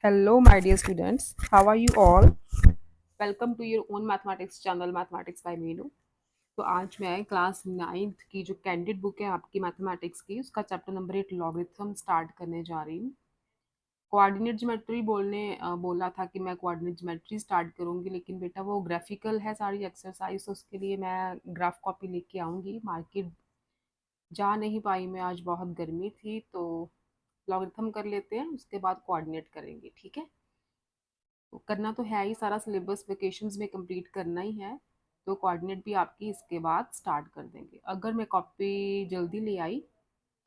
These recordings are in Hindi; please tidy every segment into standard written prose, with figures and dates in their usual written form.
Hello, my dear students. How are you all? Welcome to your own mathematics channel, Mathematics by Meenu. तो आज मैं क्लास 9th की जो कैंडिडेट बुक है आपकी मैथमेटिक्स की उसका चैप्टर नंबर 8 लॉगरिथम स्टार्ट करने जा रही हूँ। कोऑर्डिनेट ज्योमेट्री बोला था कि मैं कोऑर्डिनेट ज्योमेट्री स्टार्ट करूँगी, लेकिन बेटा वो ग्राफिकल है सारी एक्सरसाइज, तो उसके लिए मैं ग्राफ कॉपी लेके आऊँगी। मार्केट जा नहीं पाई मैं, आज बहुत गर्मी थी, तो लॉगरिथम कर लेते हैं, उसके बाद कोऑर्डिनेट करेंगे। ठीक है, तो करना तो है ही, सारा सिलेबस वेकेशंस में कंप्लीट करना ही है, तो कोऑर्डिनेट भी आपकी इसके बाद स्टार्ट कर देंगे। अगर मैं कॉपी जल्दी ले आई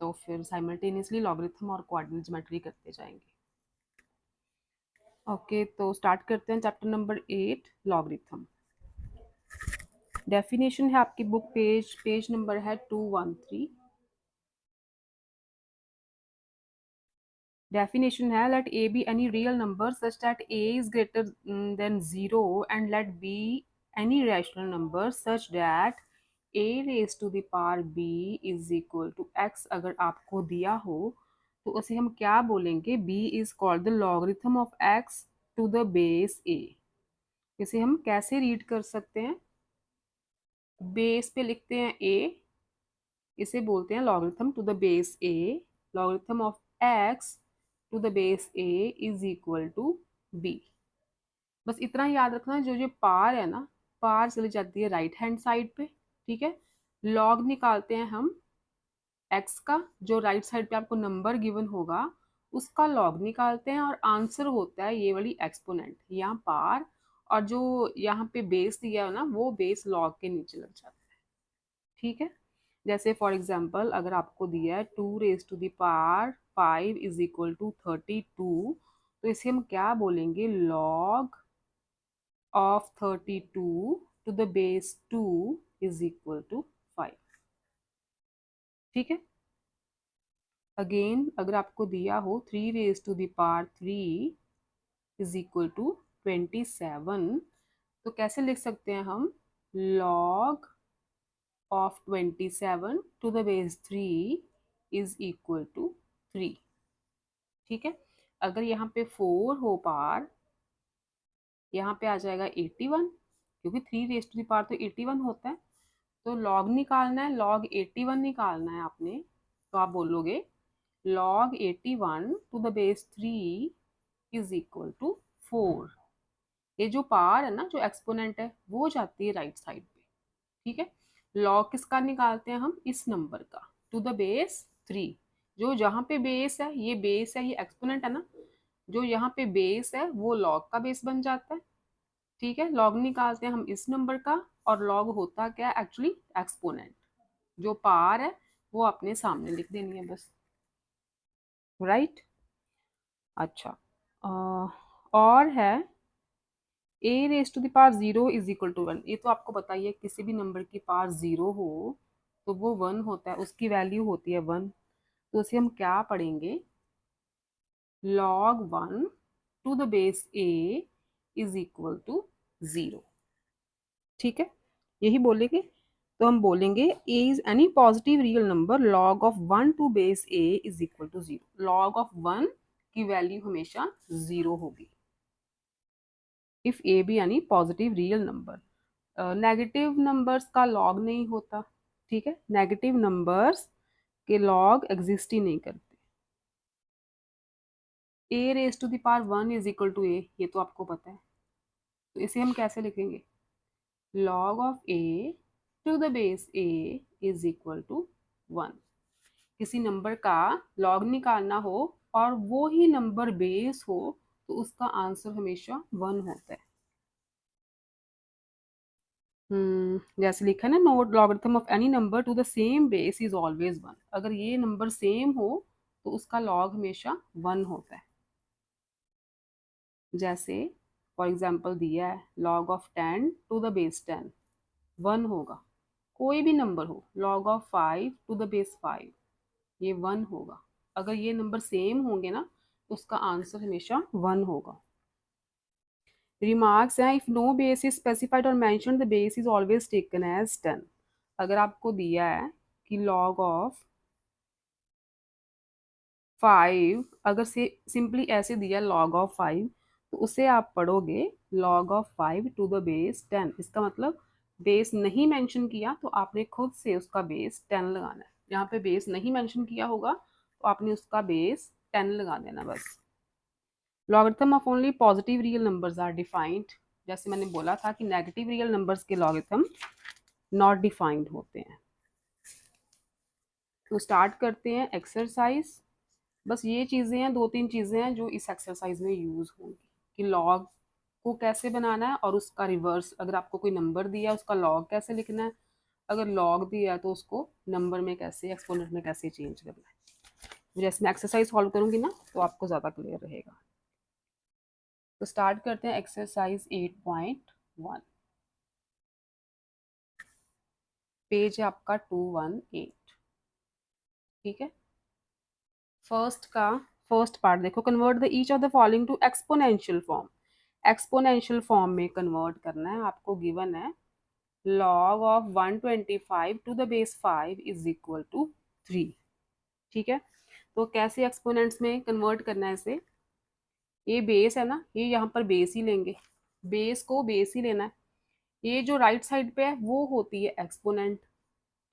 तो फिर साइमल्टेनियसली लॉगरिथम और कोऑर्डिनेट ज्योमेट्री करते जाएंगे। ओके, तो स्टार्ट करते हैं चैप्टर नंबर 8 लॉगरिथम। डेफिनेशन है आपकी बुक पेज नंबर है 213। Definition है, let a be any real number such that a is greater than 0 and let b any rational number such that a raised to the power b is equal to x। अगर आपको दिया हो तो उसे हम क्या बोलेंगे? b is called the logarithm of x to the base a। इसे हम कैसे रीड कर सकते हैं? बेस पे लिखते हैं a, इसे बोलते हैं logarithm to the base A. Logarithm of X to the base A is equal to B. बस इतना ही याद रखना, जो जो पार है ना, पार चली जाती है राइट हैंड साइड पे। ठीक है, लॉग निकालते हैं हम एक्स का, जो राइट साइड पे आपको नंबर गिवन होगा उसका लॉग निकालते हैं, और आंसर होता है ये वाली एक्सपोनेंट, यहाँ पार, और जो यहाँ पे बेस दिया है ना वो बेस लॉग के नीचे लग जाता है। ठीक है, जैसे फॉर एग्जाम्पल अगर आपको दिया है 2 raised to the power 5 is equal to 32, तो इसे हम क्या बोलेंगे? Log of 32 to the base 2 is equal to 5। ठीक है, अगेन अगर आपको दिया हो 3 raised to the power 3 is equal to 27, तो कैसे लिख सकते हैं हम? Log of 27 to the base 3 is equal to 3। ठीक है, अगर यहाँ पे 4 हो पार, यहाँ पे आ जाएगा 81, क्योंकि 3 रेज टू द पावर तो 81 होता है। तो लॉग निकालना है, लॉग 81 निकालना है आपने, तो आप बोलोगे log 81 to the base 3 is equal to 4। ये जो पावर है ना, जो एक्सपोनेंट है, वो जाती है राइट साइड पे। ठीक है, लॉग किसका निकालते हैं हम? इस नंबर का, टू द बेस 3। जो जहाँ पे बेस है, ये बेस है, ये एक्सपोनेंट है ना, जो यहाँ पे बेस है वो लॉग का बेस बन जाता है। ठीक है, लॉग निकालते हैं हम इस नंबर का, और लॉग होता क्या है? Actually exponent. जो पावर है वो अपने सामने लिख देनी है बस। राइट, अच्छा, और है A raise to the power 0 is equal to 1। ये तो आपको बताइए, किसी भी नंबर की पावर 0 हो तो वो 1 होता है, उसकी वैल्यू होती है 1। तो उसे हम क्या पढ़ेंगे? Log 1 to the base A is equal to 0। ठीक है, यही बोलेंगे। तो हम बोलेंगे a is any positive real number log of 1 to base A is equal to 0। Log of 1 की वैल्यू हमेशा 0 होगी इफ ए बी यानी positive real number. Negative numbers का लॉग नहीं होता। ठीक है, नेगेटिव नंबर्स के लॉग एग्जिस्ट ही नहीं करते। A raise to the power 1 is equal to a, ये तो आपको पता है, तो इसे हम कैसे लिखेंगे? Log of A to the base A is equal to 1। किसी नंबर का लॉग निकालना हो और वो ही नंबर बेस हो, तो उसका आंसर हमेशा 1 होता है। जैसे लिखा है ना, note logarithm of any number two the same base is always 1। अगर ये नंबर सेम हो तो उसका लॉग हमेशा 1 होता है। जैसे फॉर एग्जाम्पल दिया है log of 10 to the base 10, 1 होगा। कोई भी नंबर हो, log of 5 to the base 5, ये 1 होगा। अगर ये नंबर सेम होंगे ना, तो उसका आंसर हमेशा 1 होगा। रिमार्क्स हैं, if no base is specified और mention the base is always taken as 10। अगर आपको दिया है कि लॉग ऑफ 5 अगर से सिंपली ऐसे दिया log ऑफ 5, तो उसे आप पढ़ोगे log of 5 to the base 10। इसका मतलब बेस नहीं मेंशन किया तो आपने खुद से उसका बेस 10 लगाना है। यहाँ पे बेस नहीं मेंशन किया होगा तो आपने उसका बेस 10 लगा देना बस। Logarithm of only positive real numbers are defined. जैसे मैंने बोला था कि नेगेटिव रियल नंबर्स के लॉगरिथम नॉट डिफाइंड होते हैं। तो स्टार्ट करते हैं एक्सरसाइज। बस ये चीज़ें हैं, दो तीन चीज़ें हैं जो इस एक्सरसाइज में यूज़ होंगी कि लॉग को कैसे बनाना है और उसका रिवर्स। अगर आपको कोई नंबर दिया है उसका लॉग कैसे लिखना है, अगर लॉग दिया है तो उसको नंबर में कैसे, एक्सपोनेंट में कैसे चेंज करना है। जैसे मैं एक्सरसाइज सॉल्व करूंगी ना तो आपको ज़्यादा क्लियर रहेगा। तो स्टार्ट करते हैं एक्सरसाइज 8.1। पेज है आपका 218। ठीक है, फर्स्ट पार्ट देखो, convert the each of the following to exponential form. Exponential form में कन्वर्ट करना है आपको। गिवन है log of 125 to the base 5 is equal to 3। ठीक है, तो कैसे एक्सपोनेंट्स में कन्वर्ट करना है इसे। ये बेस है ना, ये यहाँ पर बेस ही लेंगे, बेस को बेस ही लेना है। ये जो राइट साइड पे है वो होती है एक्सपोनेंट।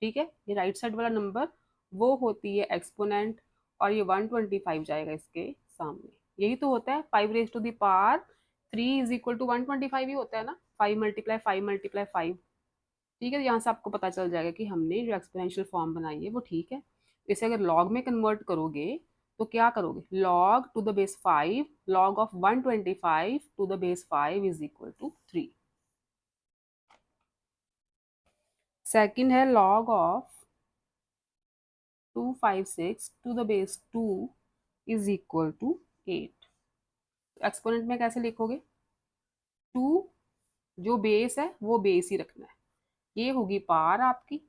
ठीक है, ये राइट साइड वाला नंबर वो होती है एक्सपोनेंट, और ये 125 जाएगा इसके सामने। यही तो होता है 5 raise to the power 3 is equal to 125 ही होता है ना, 5 मल्टीप्लाई 5 मल्टीप्लाई 5। ठीक है, यहाँ से आपको पता चल जाएगा कि हमने जो एक्सपोनेंशियल फॉर्म बनाई है वो ठीक है। इसे अगर लॉग में कन्वर्ट करोगे तो क्या करोगे, log to the base 5, log of 125 to the base 5 is equal to 3। Second है log of 256 to the base 2 is equal to 8। Exponent में कैसे लिखोगे, 2 जो बेस है वो बेस ही रखना है, ये होगी पावर आपकी,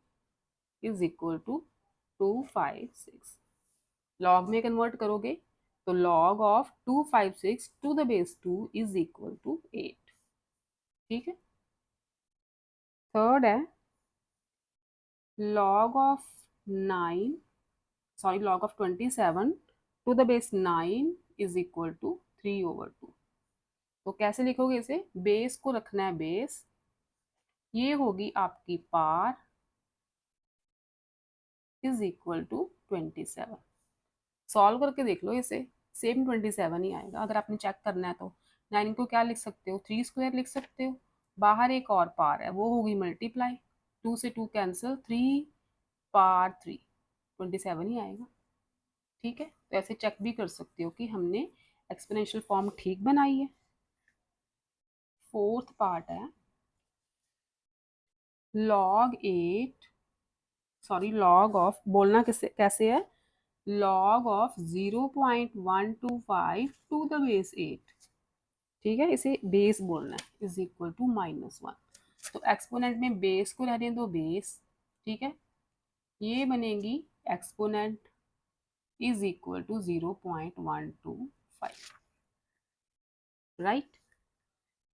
इज इक्वल टू 256। लॉग में कन्वर्ट करोगे तो log of 256 to the base 2 is equal to 8। ठीक है, थर्ड है log of 9, sorry log of 27 to the base 9 is equal to 3/2। तो कैसे लिखोगे इसे, बेस को रखना है बेस, ये होगी आपकी पार इज इक्वल टू 27। सॉल्व करके देख लो इसे, सेम 27 ही आएगा। अगर आपने चेक करना है तो 9 को क्या लिख सकते हो, 3 स्क्वायर लिख सकते हो। बाहर एक और पार है वो होगी मल्टीप्लाई, 2 से 2 कैंसिल, 3 पार 3, 27 ही आएगा। ठीक है, तो ऐसे चेक भी कर सकते हो कि हमने एक्सपोनेंशियल फॉर्म ठीक बनाई है। फोर्थ पार्ट है लॉग 8, सॉरी लॉग ऑफ, बोलना कैसे कैसे है, log of 0.125 to the base 8। ठीक है, इसे बेस बोलना है, इज इक्वल टू -1। तो एक्सपोनेंट में बेस को रहने दो बेस। ठीक है, ये बनेगी exponent is equal to 0.125। Right,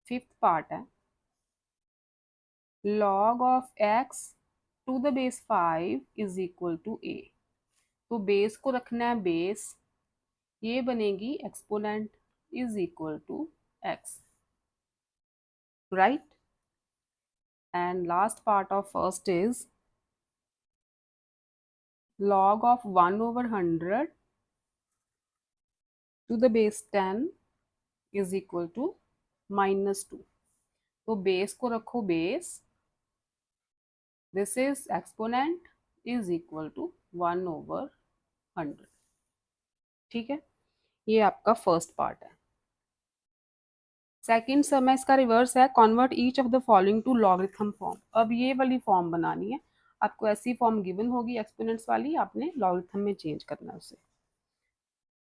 fifth part है log of x to the base 5 is equal to a। तो बेस को रखना है बेस, ये बनेगी exponent is equal to x। Right, and last part of first is log of 1/100 to the base 10 is equal to -2। तो बेस को रखो base, this is exponent is equal to 1/100। ठीक है, ये आपका फर्स्ट पार्ट है। सेकेंड सम है, इसका रिवर्स है, convert each of the following to logarithm form. अब ये वाली फॉर्म बनानी है आपको, ऐसी फॉर्म गिवन होगी एक्सपोनेंट्स वाली, आपने लॉगरिथम में चेंज करना है उसे।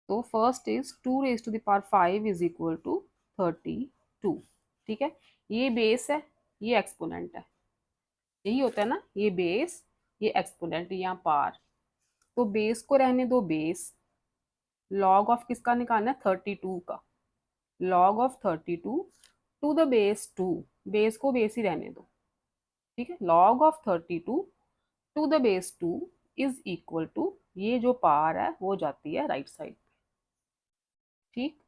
तो first is 2 raise to the power 5 is equal to 32। ठीक है, ये बेस है, ये एक्सपोनेंट है, यही होता है ना, ये बेस ये एक्सपोनेंट यहाँ पार। तो बेस को रहने दो बेस, लॉग ऑफ किसका निकालना है, 32 का। Log of 32 to the base 2, base को बेस ही रहने दो। ठीक है, log of 32 to the base 2 is equal to ये जो पार है वो जाती है राइट साइड पे। ठीक।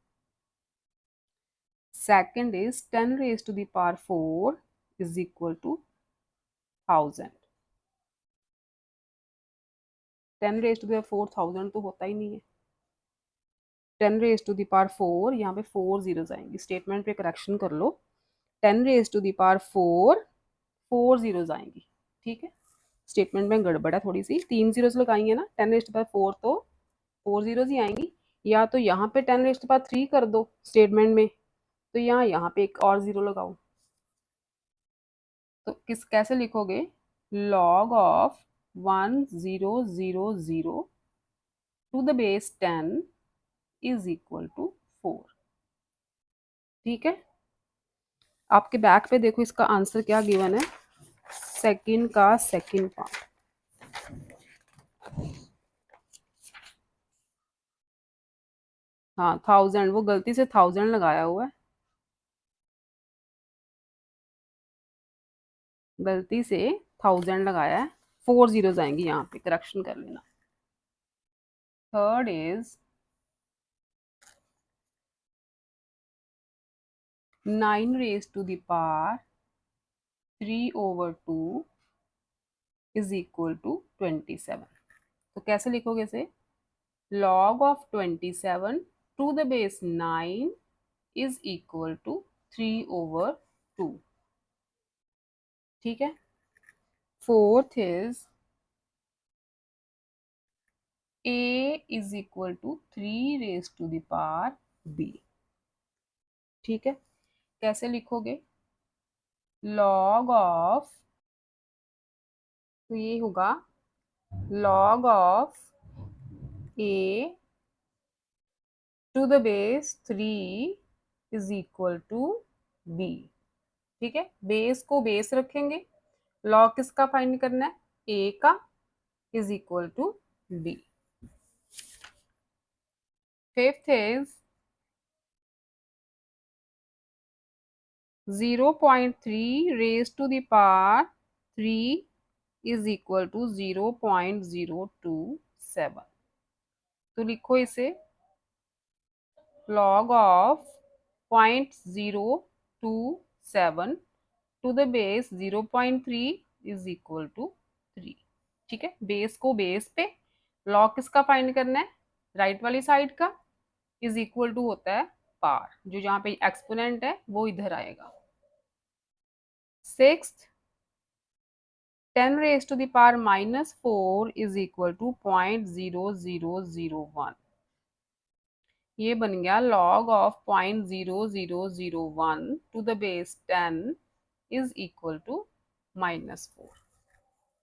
Second is 10 raise to the power 4 is equal to 1000। 10 raise to the 4000 तो होता ही नहीं है। 10 रेज टू द पावर 4, यहाँ पे 4 जीरोज आएंगी, स्टेटमेंट पे करेक्शन कर लो। 10 raise to the power 4, 4 zeros आएंगी। ठीक है, स्टेटमेंट में गड़बड़ है थोड़ी सी, 3 जीरोज लगाएंगे ना, 10 रेज टू पावर 4 तो 4 जीरोज ही आएंगी। या तो यहाँ पे 10 रेज टू पावर 3 कर दो स्टेटमेंट में, तो यहाँ पे एक और जीरो लगाओ। तो किस कैसे लिखोगे, log of 1000 to the base 10 is equal to 4। ठीक है, आपके बैक पे देखो इसका आंसर क्या गिवन है, सेकंड का सेकंड पार्ट। हाँ 1000, वो गलती से 1000 लगाया हुआ है, गलती से 1000 लगाया है, 4 जीरोज आएंगी यहाँ पे, करेक्शन कर लेना। Third is 9 raise to the power 3/2 is equal to 27। तो कैसे लिखोगे इसे, log of 27 to the base 9 is equal to 3/2। ठीक है। Fourth is a is equal to 3 raised to the power b। ठीक है, कैसे लिखोगे, log of, तो ये होगा log of a to the base 3 is equal to b। ठीक है, बेस को बेस रखेंगे, लॉग किसका फाइंड करना है, ए का, is equal to B. Fifth is 0.3 raise to the power 3 is equal to 0.027। तो लिखो इसे, log of 0.027 to the base 0.3 is equal to 3। ठीक है, बेस को बेस पे, लॉग किसका फाइंड करना है, राइट वाली साइड का, इज इक्वल टू होता है पार, जो जहां पे एक्सपोनेंट है वो इधर आएगा। Sixth, 10 raise to the power -4 is equal to 0.0001। ये बन गया log of 0.0001 to the base 10 is equal to -4।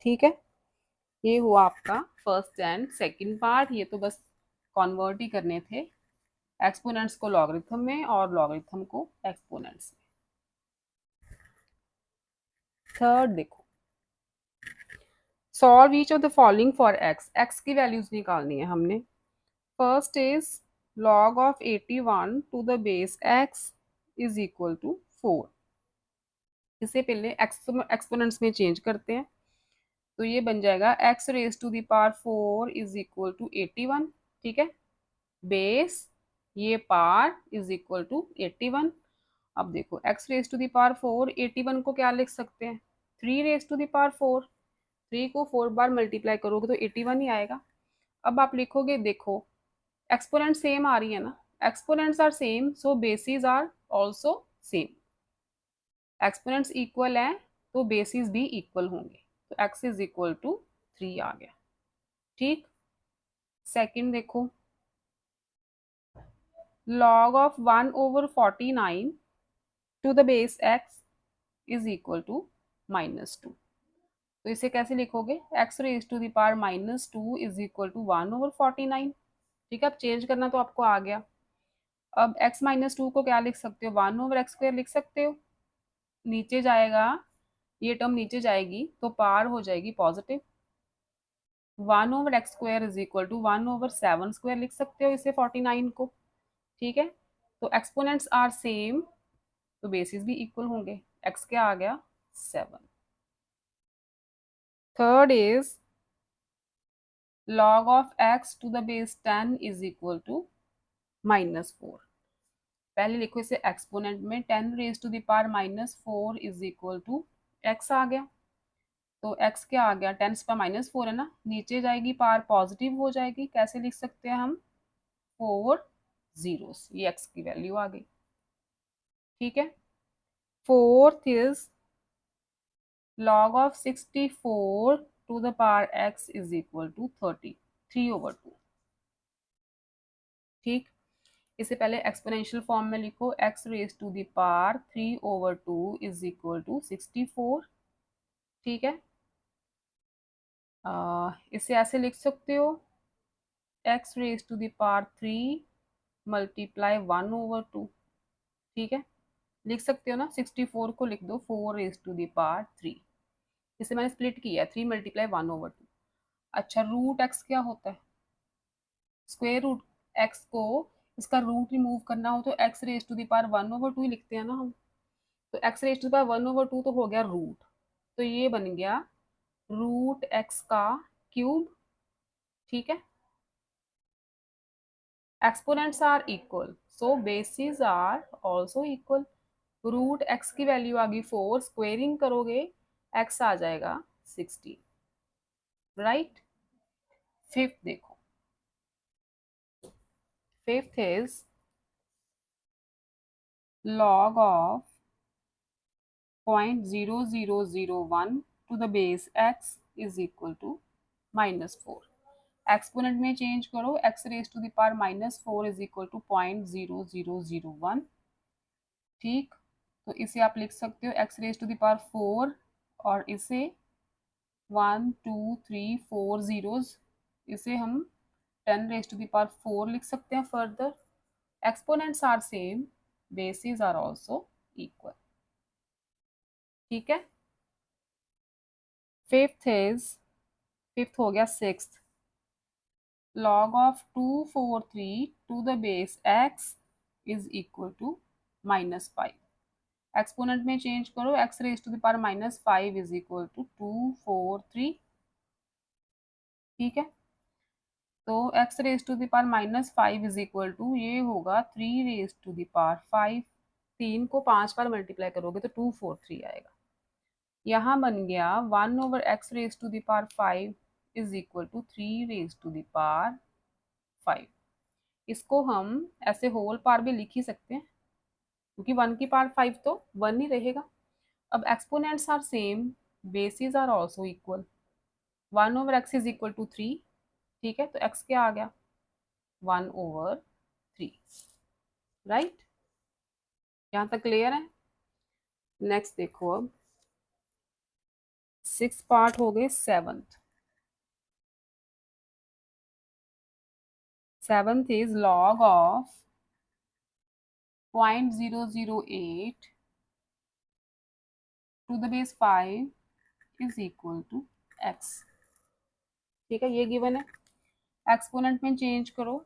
ठीक है, ये हुआ आपका फर्स्ट एंड सेकंड पार्ट। ये तो बस कन्वर्ट ही करने थे, एक्सपोनेंट्स को लॉगरिथम में और लॉगरिथम को एक्सपोनेंट्स में। थर्ड देखो, solve each of the following for x. X की वैल्यूज निकालनी है हमने। First is log of 81 to the base x is equal to 4। इसे पहले एक्सपोनेंट्स में चेंज करते हैं, तो ये बन जाएगा x raise to the power 4 is equal to 81। ठीक है, बेस, ये पार इज इक्वल टू 81। अब देखो x raise to the power 4, 81 को क्या लिख सकते हैं, 3 रेज टू द पावर 4। 3 को 4 बार मल्टीप्लाई करोगे तो 81 ही आएगा। अब आप लिखोगे, देखो एक्सपोनेंट सेम आ रही है ना, exponents are same so bases are also same. Exponents equal है तो बेसिस भी इक्वल होंगे, तो x इज इक्वल टू 3 आ गया। ठीक, सेकंड देखो, log of 1/49 to the base x is equal to -2। तो इसे कैसे लिखोगे, x raise to the power -2 is equal to 1/49। ठीक है, अब चेंज करना तो आपको आ गया। अब x-2 को क्या लिख सकते हो, 1/x² लिख सकते हो। नीचे जाएगा, ये टर्म नीचे जाएगी तो पार हो जाएगी positive. 1/x² is equal to 1/7² लिख सकते हो इसे 49 को। ठीक है, तो एक्सपोनेंट्स आर सेम तो बेसिस भी इक्वल होंगे। x क्या आ गया, 7। Third is log of x to the base 10 is equal to -4। पहले लिखो इसे एक्सपोनेंट में, 10 raise to the power -4 is equal to x आ गया। तो x क्या आ गया, 10 पर -4 है ना, नीचे जाएगी पावर पॉजिटिव हो जाएगी, कैसे लिख सकते हैं हम, 4 जीरोस, ये x की वैल्यू आ गई। ठीक है। Fourth is log of 64 to the power x is equal to 30, 3/2। ठीक, इसे पहले एक्सपोनेंशियल फॉर्म में लिखो, x raise to the power 3/2 is equal to 64। ठीक है, इसे ऐसे लिख सकते हो, x raise to the power 3 multiply 1/2। ठीक है, लिख सकते हो ना, 64 को लिख दो 4 रेज टू द पावर 3, इसे मैंने स्प्लिट किया है, 3 मल्टीप्लाई 1/2। अच्छा, रूट एक्स क्या होता है, स्क्वायर रूट एक्स को, इसका रूट रिमूव करना हो तो x raise to the power 1/2 ही लिखते हैं ना हम। तो x raise to the power 1/2 तो हो गया रूट, तो ये बन गया रूट एक्स का क्यूब। ठीक है, exponents are equal, so bases are also equal. Root x की वैल्यू आ गई 4, स्क्वेयरिंग करोगे एक्स आ जाएगा 16। राइट। फिफ्थ देखो, fifth is log of 0.0001 to the base x is equal to -4। Exponent में चेंज करो, x raise to the power -4 is equal to 0.0001। ठीक, तो इसे आप लिख सकते हो x raise to the power 4, और इसे 1 2 3 4 जीरोस, इसे हम 10 रेज टू द पावर 4 लिख सकते हैं। Further exponents are same, bases are also equal. ठीक है, फिफ्थ इज, फिफ्थ हो गया sixth, log of 243 to the base x is equal to -5। Exponent में चेंज करो, x raise to the power -5 is equal to 243। ठीक है, तो x raise to the power -5 is equal to, ये होगा 3 रेज टू द पावर 5। 3 को 5 बार मल्टीप्लाई करोगे तो 243 आएगा। यहाँ बन गया 1/x raise to the power 5 is equal to 3 raise to the power 5। इसको हम ऐसे होल पार भी लिख ही सकते हैं, क्योंकि 1 की पावर 5 तो 1 ही रहेगा। अब exponents are same, bases are also equal. 1/x is equal to 3। ठीक है, तो x क्या आ गया, 1/3। राइट, यहाँ तक क्लियर है। नेक्स्ट देखो, अब 6 पार्ट हो गए। Seventh, seventh is log of 0.008 to the base 5 is equal to x। ठीक है, ये गिवन है, एक्सपोनेंट में चेंज करो,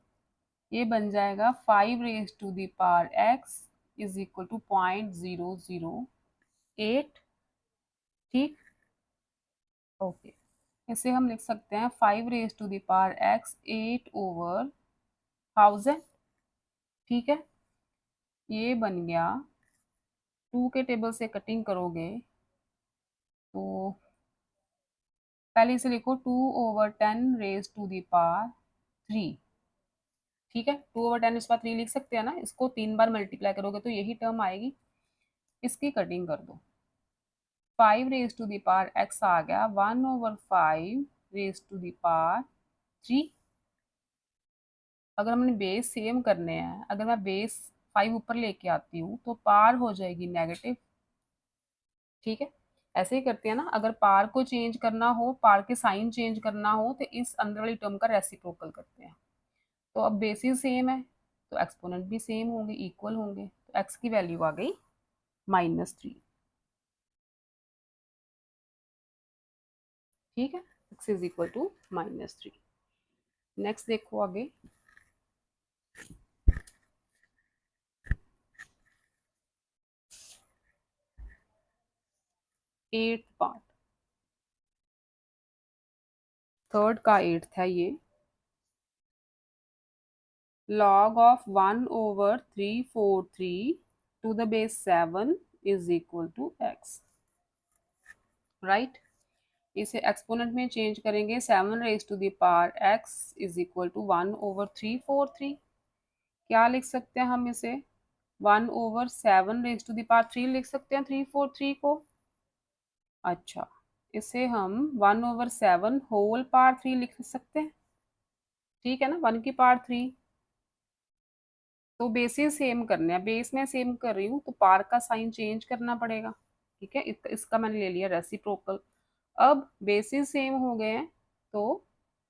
ये बन जाएगा 5 raise to the power x is equal to 0.008। ठीक, ओके, इसे हम लिख सकते हैं 5 raise to the power x 8/1000। ठीक है, ये बन गया, 2 के टेबल से कटिंग करोगे तो पहले इसे लिखो 2/10 रेज टू द पावर 3। ठीक है, 2/10 इस बार 3 लिख सकते हैं ना, इसको 3 बार मल्टीप्लाई करोगे तो यही टर्म आएगी, इसकी कटिंग कर दो। 5 raise to the power x आ गया 1/5 रेज टू द पावर 3। अगर हमने बेस सेम करने हैं, अगर मैं बेस 5 ऊपर लेके आती हूँ तो पार हो जाएगी नेगेटिव। ठीक है, ऐसे ही करते हैं ना, अगर पार को चेंज करना हो, पार के साइन चेंज करना हो, तो इस अंदर वाली टर्म का रेसिप्रोकल करते हैं। तो अब बेसिस सेम है तो एक्सपोनेंट भी सेम होंगे, इक्वल होंगे, तो एक्स की वैल्यू आ गई -3। ठीक है, x is equal to -3। Next देखो आगे, 8th पार्ट, थर्ड का एट्थ है ये। log of 1/343 to the base 7 is equal to x, right. इसे एक्सपोनेंट में चेंज करेंगे, 7 raise to the power x is equal to 1/343। क्या लिख सकते हैं हम इसे? 1/7 रेज टू द पावर 3 लिख सकते हैं 343 को। अच्छा, इसे हम 1/7 होल पावर 3 लिख सकते हैं, ठीक है ना, 1 की पावर 3। तो बेसिस सेम करने हैं, बेस में सेम कर रही हूँ तो पार का साइन चेंज करना पड़ेगा, ठीक है। इसका मैंने ले लिया रेसिप्रोकल। अब बेसिस सेम हो गए हैं तो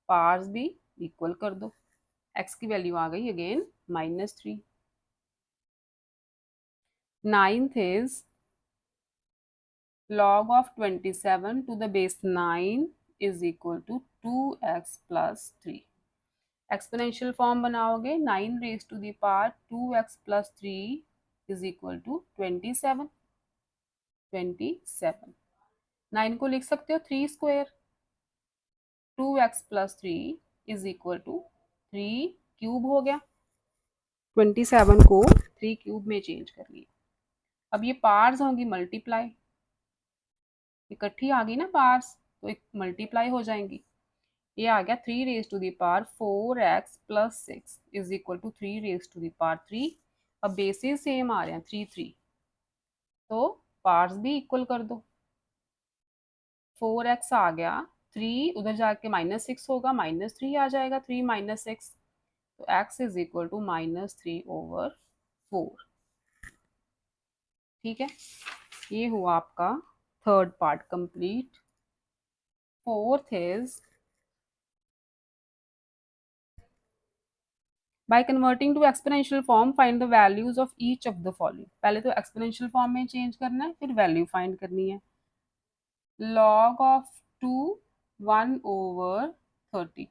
पार्स भी इक्वल कर दो। एक्स की वैल्यू आ गई again -3। Ninth is log of 27 to the base 9 is equal to 2x plus 3। Exponential form बनाओगे, 9 raise to the power 2x plus 3 is equal to 27। 9 को लिख सकते हो 3 square. 2x plus 3 is equal to 3 cube हो गया। 27 को 3 क्यूब में चेंज कर लिया। अब ये पार्स होंगी मल्टीप्लाई, इकट्ठी आ गई ना पार्स, तो एक मल्टीप्लाई हो जाएंगी। ये आ गया 3 raise to the power 4x plus 6 is equal to 3 raise to the power 3। अब बेसिस सेम आ रहे हैं 3 3, तो पार्स भी इक्वल कर दो। 4x आ गया, 3 उधर जाके -6 होगा, -3 आ जाएगा, 3 -6, तो x इज इक्वल टू -3/4, ठीक है। ये हुआ आपका third part complete. Fourth is by converting to exponential form find the values of each of the following। पहले तो exponential form में चेंज करना है, फिर वैल्यू फाइंड करनी है। log of 2 1/32,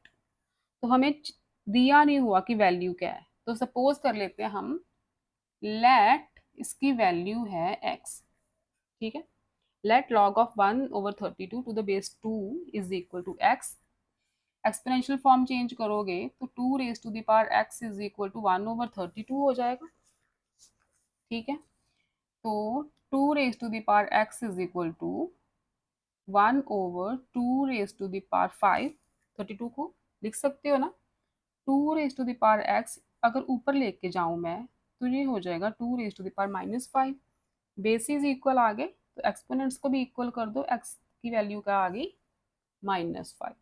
तो हमें दिया नहीं हुआ कि वैल्यू क्या है, तो सपोज कर लेते हैं हम लेट इसकी वैल्यू है x, ठीक है। Let log of 1/32 to the base 2 is equal to x। Exponential form change करोगे तो 2 raise to the power x is equal to 1/32 हो जाएगा, ठीक है। तो 2 raise to the power x is equal to 1/2 raise to the power 5। 32 को लिख सकते हो ना, 2 raise to the power x अगर ऊपर लेके जाऊं मैं तो ये हो जाएगा 2 raise to the power -5। Bases equal आ गए तो एक्सपोनेंट्स को भी इक्वल कर दो, x की वैल्यू क्या आ गई -5।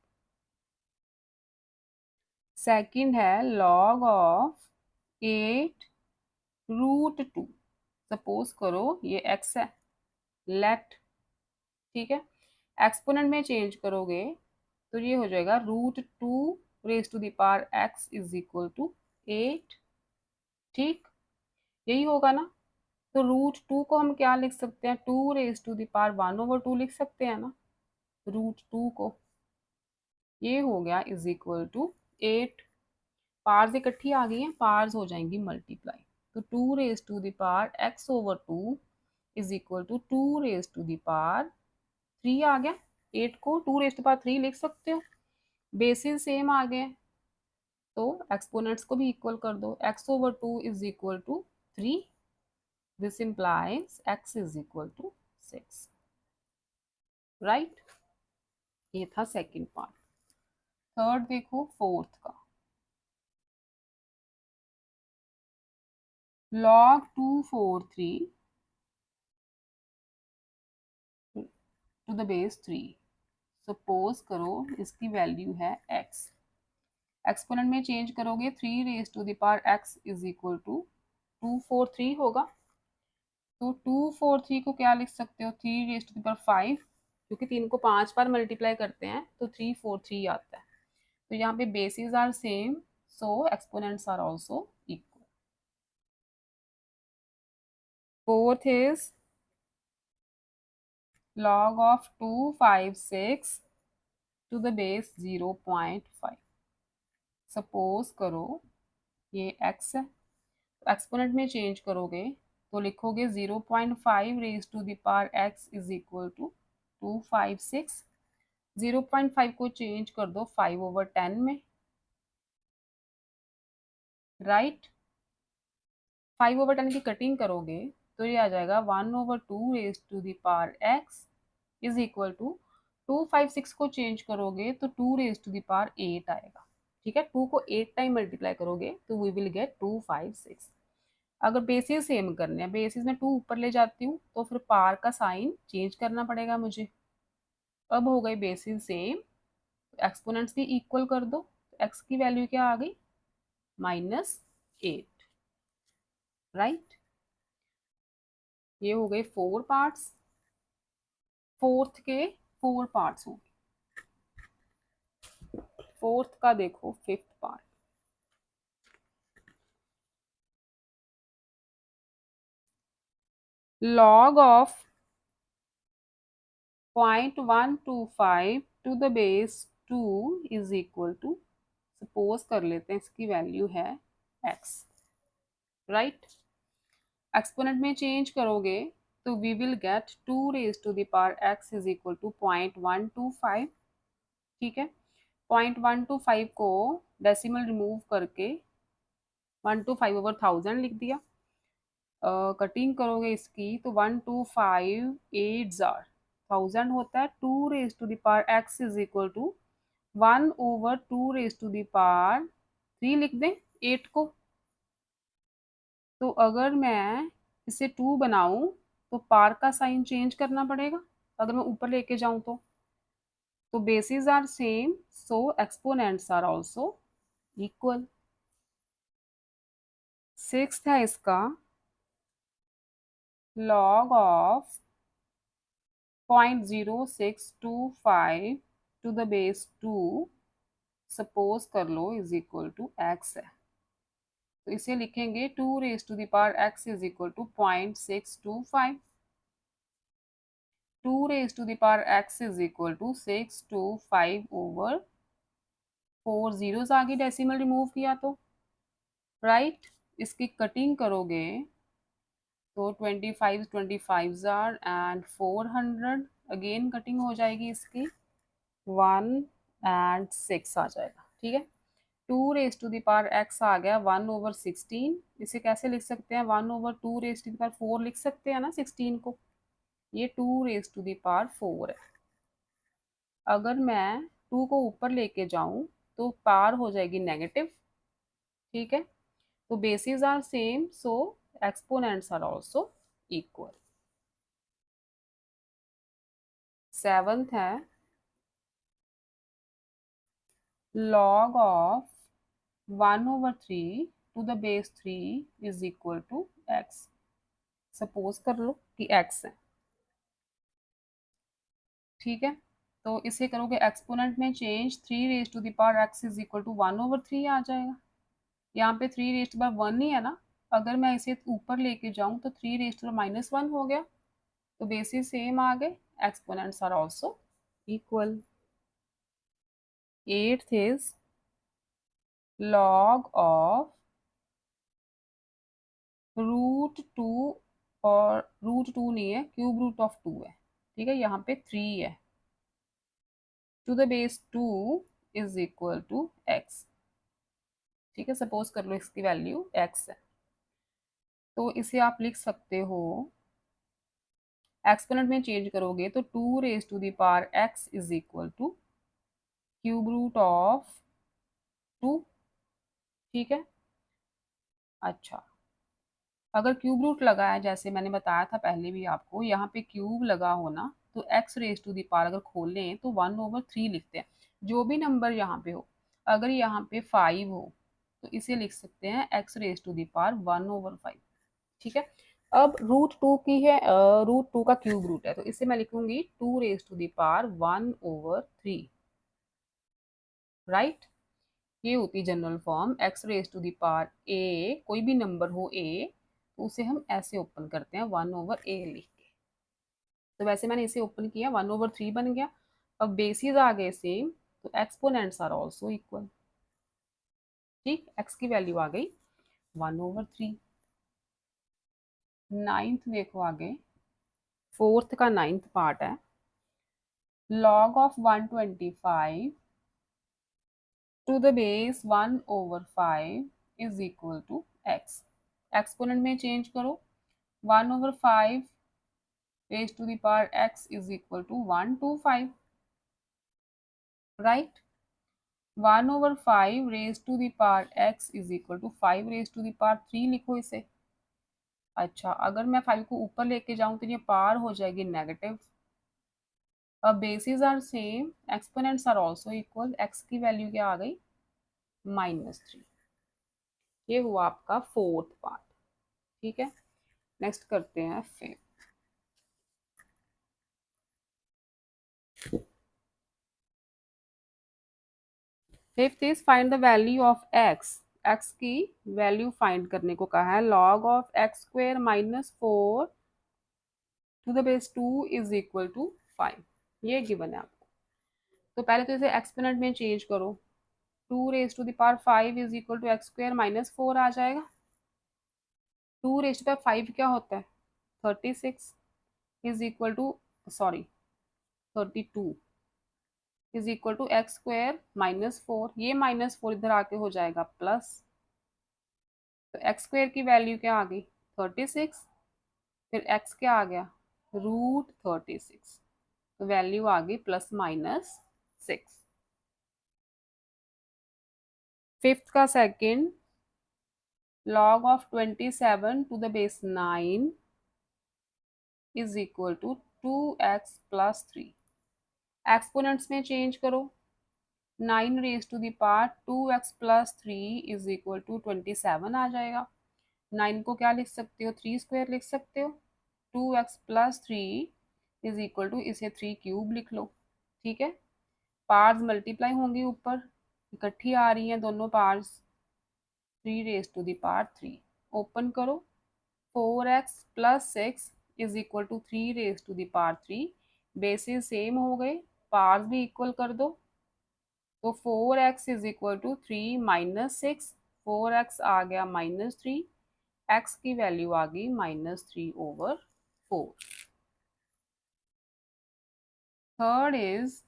सेकंड है log ऑफ 8√2। सपोज करो ये x है, लेट, ठीक है। एक्सपोनेंट में चेंज करोगे तो ये हो जाएगा √2 raise to the power x is equal to 8, ठीक, यही होगा ना। तो √2 को हम क्या लिख सकते हैं, 2 रेज टू द पावर 1/2 लिख सकते हैं ना √2 को। ये हो गया इज इक्वल टू 8। पार्स इकट्ठी आ गई हैं, पार्स हो जाएंगी मल्टीप्लाई, तो 2 raise to the power x/2 is equal to 2 raise to the power 3 आ गया। 8 को 2 रेज टू पावर 3 लिख सकते हो। बेसिस सेम आ गए तो एक्सपोनेंट्स को भी इक्वल कर दो, x/2 is equal to 3। This implies x is equal to 6, right. ये था सेकंड पार्ट। थर्ड देखो फोर्थ का। log 243 to the base 3। Suppose करो इसकी वैल्यू है x। एक्सपोनेंट में चेंज करोगे 3 raise to the power x is equal to 243 होगा। तो 243 को क्या लिख सकते हो, 3 रेज टू द पावर 5, क्योंकि 3 को 5 बार मल्टीप्लाई करते हैं तो 343 आता है। तो यहाँ पे bases are same, so exponents are also equal. Fourth is log of 256 to the base 0.5। Suppose करो ये x है, तो एक्सपोनेंट में चेंज करोगे तो लिखोगे 0.5 raise to the power x is equal to 256। 0.5 को चेंज कर दो 5/10 में, राइट। 5/10 की कटिंग करोगे तो ये आ जाएगा 1/2 raised to the power x is equal to 256 को चेंज करोगे तो 2 raised to the power 8 आएगा। ठीक है, 2 को 8 टाइम मल्टीप्लाई करोगे तो वी विल गेट 256। अगर बेसिस सेम करने हैं, बेसिस में 2 ऊपर ले जाती हूँ तो फिर पार का साइन चेंज करना पड़ेगा मुझे। अब हो गए बेसिस सेम, एक्सपोनेंट्स भी इक्वल कर दो, एक्स की वैल्यू क्या आ गई, -8, राइट। ये हो गए 4 पार्ट्स, फोर्थ के 4 पार्ट्स हो गए। फोर्थ का देखो fifth part, log of 0.125 to the base 2 is equal to, suppose कर लेते हैं इसकी वैल्यू है x, राइट। एक्सपोनेंट में चेंज करोगे तो we will get 2 raised to the power x is equal to 0.125। ठीक है, 0.125 को डेसिमल रिमूव करके 1/5/1000 लिख दिया। कटिंग करोगे इसकी तो 1 2 5 8 होता है। 2 raised to the power x is equal to 1/2 raised to the power 3 लिख दें 8 को। तो अगर मैं इसे 2 बनाऊं तो पार का साइन चेंज करना पड़ेगा, अगर मैं ऊपर लेके जाऊं तो bases are same so exponents are also equal. Sixth है इसका, log of 0.0625 to the base 2 suppose कर लो इज इक्वल टू x है, तो इसे लिखेंगे 2 raised to the power x is equal to 0.625। 2 raised to the power x is equal to 625/4, zeros आ गई डेसिमल रिमूव किया तो, राइट। इसकी कटिंग करोगे तो 25 जार एंड 400, अगेन कटिंग हो जाएगी इसकी 1 एंड 6 आ जाएगा। ठीक है, 2 raised to the power x आ गया 1/16। इसे कैसे लिख सकते हैं, 1/2 raised to the power 4 लिख सकते हैं ना 16 को, ये 2 raised to the power 4 है। अगर मैं 2 को ऊपर लेके जाऊं तो पार हो जाएगी नेगेटिव। ठीक है, तो bases are same so exponents are also equal. Seventh है log of 1/3 to the base 3 is equal to x। Suppose कर लो कि x है। ठीक है, तो इसे करोगे एक्सपोनेंट में change, 3 raised to the power x is equal to 1/3 आ जाएगा। यहाँ पे 3 raised to the power 1 ही है ना, अगर मैं इसे ऊपर लेके जाऊं तो 3 raised to the -1 हो गया, तो बेसिस सेम आ गए, exponents are also equal. Eighth is log of √2, और √2 नहीं है, क्यूब रूट ऑफ 2 है। ठीक है, यहाँ पे 3 है, to the base 2 is equal to x। ठीक है, सपोज कर लो इसकी वैल्यू x है, तो इसे आप लिख सकते हो, एक्सपोनेंट में चेंज करोगे तो 2 raised to the power x is equal to cube root of 2। ठीक है, अच्छा, अगर क्यूब रूट लगा है जैसे मैंने बताया था पहले भी आपको, यहाँ पे क्यूब लगा हो ना, तो x raised to the power अगर खोलें तो 1/3 लिखते हैं, जो भी नंबर यहाँ पे हो। अगर यहाँ पे 5 हो तो इसे लिख सकते हैं x raised to the power 1/5। ठीक है, अब √2 की है, √2 का क्यूब रूट है, तो इसे मैं लिखूंगी 2 raised to the power 1/3, right. ये होती general form x raised to the power a, कोई भी नंबर हो a तो उसे हम ऐसे ओपन करते हैं 1/a लिख के। तो वैसे मैंने इसे ओपन किया 1/3 बन गया। अब बेसिस आ गए सेम, तो एक्सपोनेंट्स आर ऑल्सो इक्वल। ठीक, x की वैल्यू आ गई 1/3। नाइन्थ देखो आगे, फोर्थ का नाइन्थ पार्ट है, log of 125 to the base 1 over 5 is equal to x. Exponent में चेंज करो, 1 over 5 raised to the power x is equal to 125, right? 1 over 5 raised to the power x is equal to 5 raised to the power 3 लिखो इसे। अच्छा, अगर मैं 5 को ऊपर लेके जाऊं तो ये पावर हो जाएगी नेगेटिव। अब bases are same, exponents are also equal, x की वैल्यू क्या आ गई, -3। ये हुआ आपका फोर्थ पार्ट। ठीक है, नेक्स्ट करते हैं fifth. Fifth is find the value of x। x की वैल्यू फाइंड करने को कहा है। log of x square -4 to the base 2 is equal to 5, ये गिवन है आपको। तो पहले तो इसे एक्सपोनेंट में चेंज करो, 2 raise to the power 5 is equal to x square -4 आ जाएगा। 2 रेज टू पावर 5 क्या होता है, 36 is equal to, sorry 32 is equal to x square -4। ये -4 इधर आके हो जाएगा प्लस, तो एक्स स्क्वेयर की वैल्यू क्या आ गई, 36, फिर एक्स क्या आ गया, √36, तो वैल्यू आ गई +/6। फिफ्थ का second, log of 27 to the base 9 is equal to 2x + 3। Exponents में चेंज करो, 9 raise to the power 2x + 3 is equal to 27 आ जाएगा। 9 को क्या लिख सकते हो, 3 स्क्वायर लिख सकते हो। 2x + 3 इज इक्वल टू, इसे 3 क्यूब लिख लो। ठीक है, पार्स मल्टीप्लाई होंगी, ऊपर इकट्ठी आ रही हैं दोनों powers. 3 raise to the power 3 open करो, 4x + 6 is equal to 3 raise to the power 3। Bases same हो गए, पार्स भी इक्वल कर दो, तो 4x is equal to 3 - 6, 4x आ गया -3, x की वैल्यू आ गई -3/4। Third is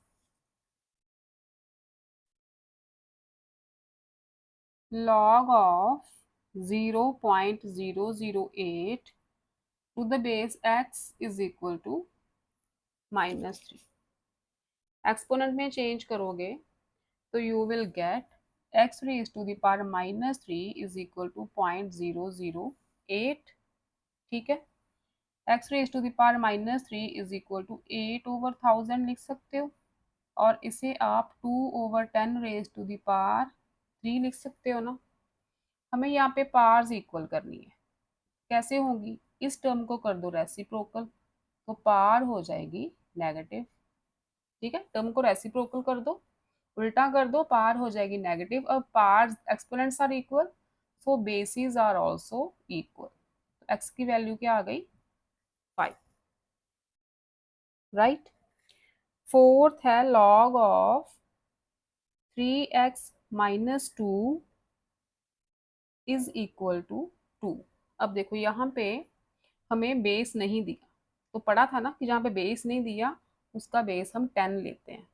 log of 0.008 to the base x is equal to -3। Exponent में चेंज करोगे तो you will get x raise to the power -3 is equal to 0.008। ठीक है, x raise to the power -3 is equal to 8/1000 लिख सकते हो, और इसे आप 2/10 रेज टू द पावर 3 लिख सकते हो ना। हमें यहाँ पे पावर्स इक्वल करनी है, कैसे होंगी, इस टर्म को कर दो रेसिप्रोकल, तो पावर हो जाएगी नेगेटिव। ठीक है, टर्म को रेसिप्रोकल कर दो, उल्टा कर दो, पावर हो जाएगी नेगेटिव। अब powers exponents are equal, so bases are also equal, x की वैल्यू क्या आ गई, 5, राइट। फोर्थ है log of 3x - 2 is equal to 2। अब देखो यहाँ पे हमें बेस नहीं दिया, तो पढ़ा था ना कि जहाँ पे बेस नहीं दिया उसका बेस हम 10 लेते हैं।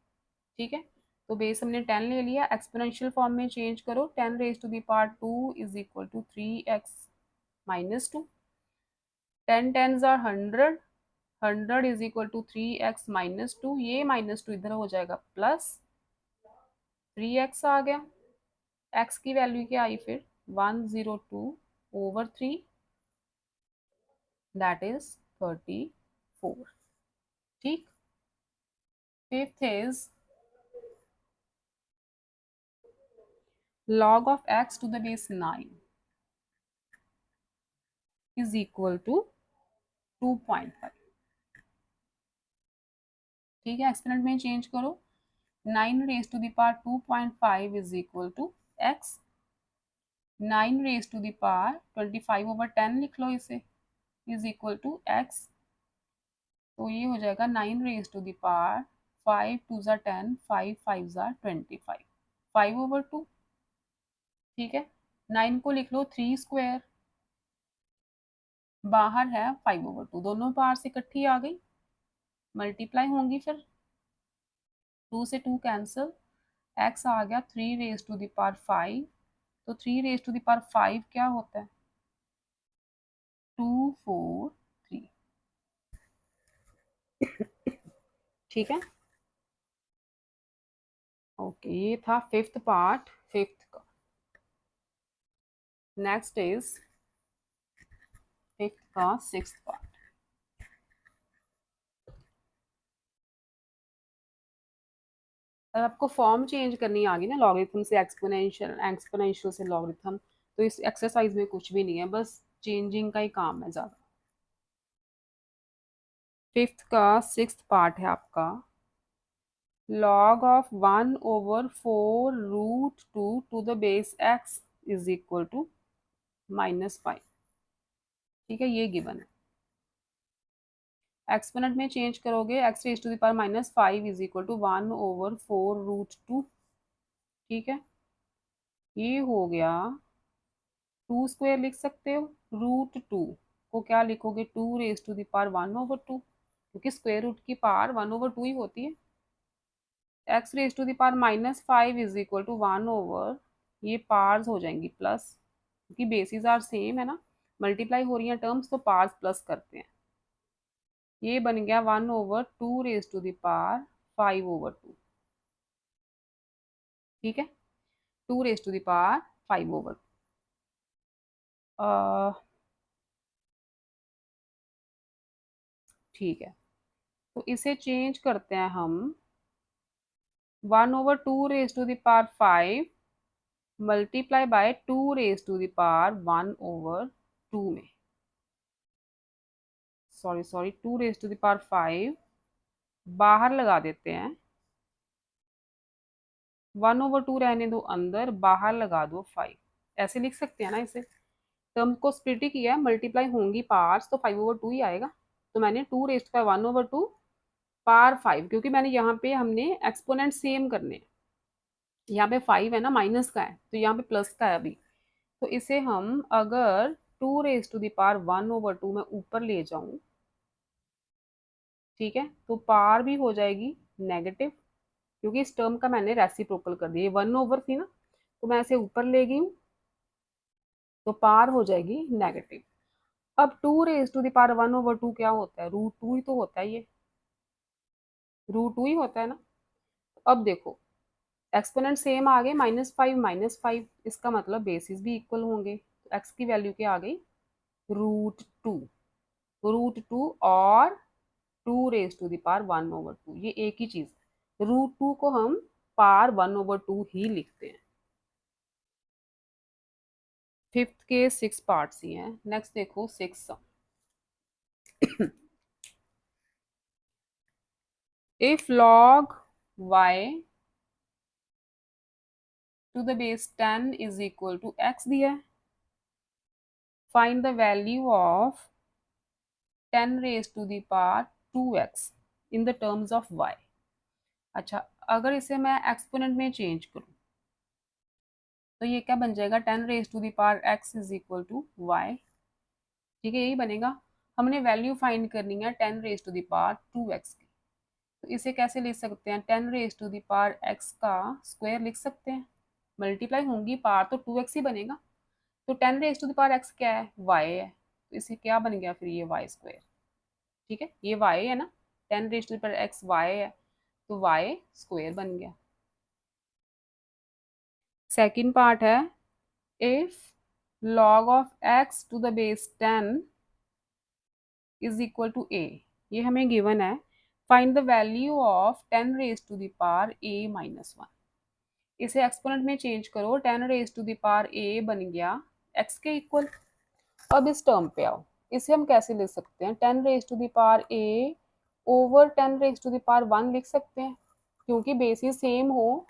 ठीक है, तो बेस हमने 10 ले लिया, एक्सपोनेंशियल फॉर्म में चेंज करो, 10 raise to the power 2 is equal to 3x - 2। 10 tens are 100, 100 is equal to 3x - 2, ये -2 इधर हो जाएगा प्लस 3x आ गया। x की वैल्यू क्या आई फिर, 102/3, दैट इज 34। ठीक, fifth is log of x to the base 9 is equal to 2.5। ठीक है, एक्सपोनेंट में चेंज करो, 9 raise to the power 2.5 is equal to x। 9 raise to the power 25/10 लिख लो इसे, इज इक्वल टू x। तो ये हो जाएगा 9 रेज टू द पावर 5 2 ज़ा 10, 5 5 ज़ा 25, 5/2। ठीक है, 9 को लिख लो 3 स्क्वायर, बाहर है 5/2, दोनों पार्ट्स इकट्ठी आ गई, मल्टीप्लाई होंगी फिर 2 से 2 कैंसिल, x आ गया 3 रेज टू द पावर 5। तो 3 रेज टू द पावर 5 क्या होता है? 243। ठीक है, ओके, ये था फिफ्थ पार्ट, फिफ्थ का। नेक्स्ट इज फिफ्थ का सिक्स्थ पार्ट। अगर आपको फॉर्म चेंज करनी आ गई ना लॉगरिथम से एक्सपोनेंशियल, एक्सपोनेंशियल से लॉगरिथम, तो इस एक्सरसाइज में कुछ भी नहीं है, बस चेंजिंग का ही काम है ज़्यादा। फिफ्थ का सिक्स्थ पार्ट है आपका, log of 1/4 √2 to the base x is equal to -5। ठीक है, ये गिवन है। एक्सपोनेंट में चेंज करोगे, x raise to the power -5 is equal to 1/4 √2। ठीक है, ये हो गया। 2 स्क्वायर लिख सकते हो, √2 को क्या लिखोगे? 2 रेज टू द पावर 1/2, क्योंकि स्क्वायर रूट की पावर 1/2 ही होती है। x raise to the power -5 is equal to 1/, ये पार्स हो जाएंगी प्लस, क्योंकि बेसिस आर सेम है ना, मल्टीप्लाई हो रही हैं टर्म्स, तो पार्स प्लस करते हैं। ये बन गया 1/2 रेज टू द पावर 5/2। ठीक है, 2 रेज टू द पावर 5/2। ठीक है, तो इसे चेंज करते हैं हम, 1/2 raise to the power 5 multiply by 2 raise to the power 1/2 में, sorry 2 raise to the power 5 बाहर लगा देते हैं, 1/2 रहने दो अंदर, बाहर लगा दो 5। ऐसे लिख सकते हैं ना इसे, टर्म को स्प्लिट ही किया है, मल्टीप्लाई होंगी पार्ट्स, तो 5/2 ही आएगा। तो मैंने 2 रेज टू 1/2 पावर 5, क्योंकि मैंने यहाँ पे हमने एक्सपोनेंट सेम करने हैं। यहाँ पे 5 है ना, माइनस का है, तो यहाँ पे प्लस का है अभी। तो इसे हम अगर 2 रेज टू द पावर 1/2 में ऊपर ले जाऊं, ठीक है, तो पावर भी हो जाएगी नेगेटिव, क्योंकि इस टर्म का मैंने रेसिप्रोकल कर दिया। ये 1/, थी ना, तो मैं इसे ऊपर ले गई हूँ, तो पावर हो जाएगी नेगेटिव। अब 2 रेज टू द पावर 1/2 क्या होता है? √2 ही तो होता है, ये √2 ही होता है ना। अब देखो, एक्सपोनेंट सेम आ गए, -5 इसका मतलब बेसिस भी इक्वल होंगे, तो एक्स की वैल्यू क्या आ गई? √2। √2 और 2 रेज टू द पावर 1/2, ये एक ही चीज है। √2 को हम पावर 1/2 ही लिखते हैं। फिफ्थ के 6 पार्ट्स ही हैं। नेक्स्ट देखो 6 sum. If log y to the base 10 is equal to x दिया है, find the value of 10 raise to the power 2x in the terms of y। अच्छा, अगर इसे मैं एक्सपोनेंट में चेंज करूं, तो ये क्या बन जाएगा? 10 raise to the power x is equal to y। ठीक है, यही बनेगा। हमने वैल्यू फाइंड करनी है 10 raise to the power 2x की, तो इसे कैसे लिख सकते हैं? 10 raise to the power x का स्क्वायर लिख सकते हैं, मल्टीप्लाई होंगी पावर तो 2x ही बनेगा। तो 10 raise to the power x क्या है? y है, तो इसे क्या बन गया फिर? ये y स्क्वायर। ठीक है, ये y है ना, 10 raise to the power x y है, तो y स्क्वायर बन गया। सेकेंड पार्ट है, if log of x to the base 10 is equal to a, ये हमें गिवन है। Find the value of 10 raise to the power a-1। इसे एक्सपोनेंट में चेंज करो, 10 raise to the power a बन गया x के इक्वल। अब इस टर्म पे आओ, इसे हम कैसे लिख सकते हैं? 10 raise to the power a over 10 raise to the power 1 लिख सकते हैं, क्योंकि बेसिस सेम हो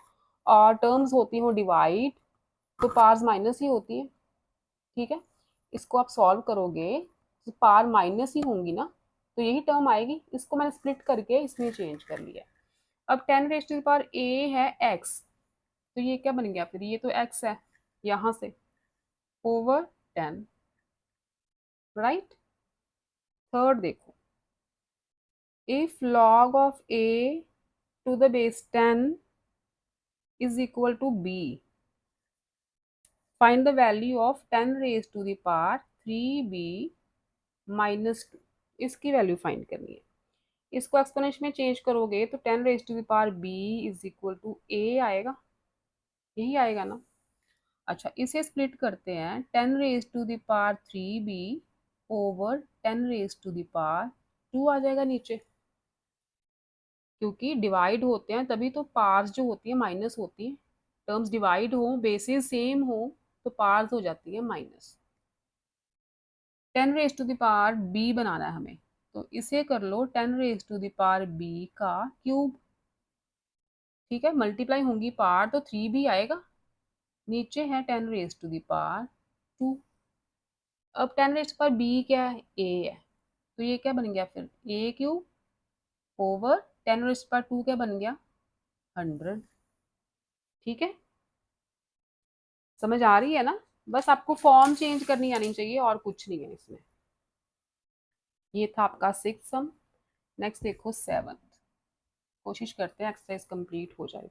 और टर्म्स होती हो डिवाइड, तो पावर्स माइनस ही होती है। ठीक है, इसको आप सॉल्व करोगे तो पावर माइनस ही होंगी ना, तो यही टर्म आएगी। इसको मैंने स्प्लिट करके इसमें चेंज कर लिया। अब 10 raise to the power a है x, तो ये क्या बन गया फिर? ये तो x है यहाँ से, ओवर 10, राइट। थर्ड देखो, if log of a to the base 10 is equal to b. Find the value of 10 raised to the power 3b minus 2. इसकी वैल्यू फाइंड करनी है. इसको एक्सपोनेंशियल में चेंज करोगे तो 10 raise to the power b is equal to a आएगा. यही आएगा ना. अच्छा, इसे स्प्लिट करते हैं. 10 raise to the power 3b over 10 raise to the power 2 आ जाएगा नीचे. क्योंकि डिवाइड होते हैं तभी तो पार्स जो होती है माइनस होती है. टर्म्स डिवाइड हो, बेसिस सेम हो, तो पार्स हो जाती है minus. 10 raise to the power b बनाना है हमें, तो इसे कर लो 10 raise to the power b का क्यूब. ठीक है, मल्टीप्लाई होंगी पावर तो 3b आएगा. नीचे है 10 रेज टू द पावर 2. अब 10 रेज टू पावर b क्या है, a है, तो ये क्या बन गया फिर a cube over 10 raise to power 2 क्या बन गया 100. ठीक है, समझ आ रही है ना. बस आपको फॉर्म चेंज करनी आनी चाहिए और कुछ नहीं है इसमें. ये था आपका 6th सम. नेक्स्ट देखो 7th. कोशिश करते हैं एक्सरसाइज कंप्लीट हो जाए.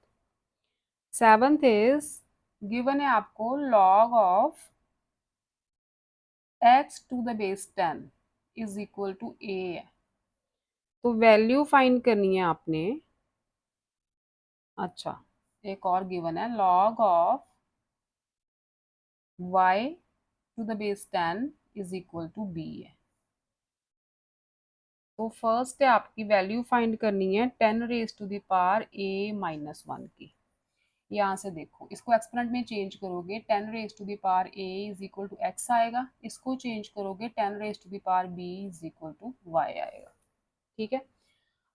7th इज गिवन है आपको log of x to the base 10 is equal to a है. तो वैल्यू फाइंड करनी है आपने. अच्छा, एक और गिवन है log of y to the base 10 is equal to b है. तो फर्स्ट है आपकी वैल्यू फाइंड करनी है 10 raise to the power a minus 1 की. यहाँ से देखो, इसको एक्सपोनेंट में चेंज करोगे 10 raise to the power a is equal to x आएगा. इसको चेंज करोगे 10 raise to the power b is equal to y आएगा. ठीक है,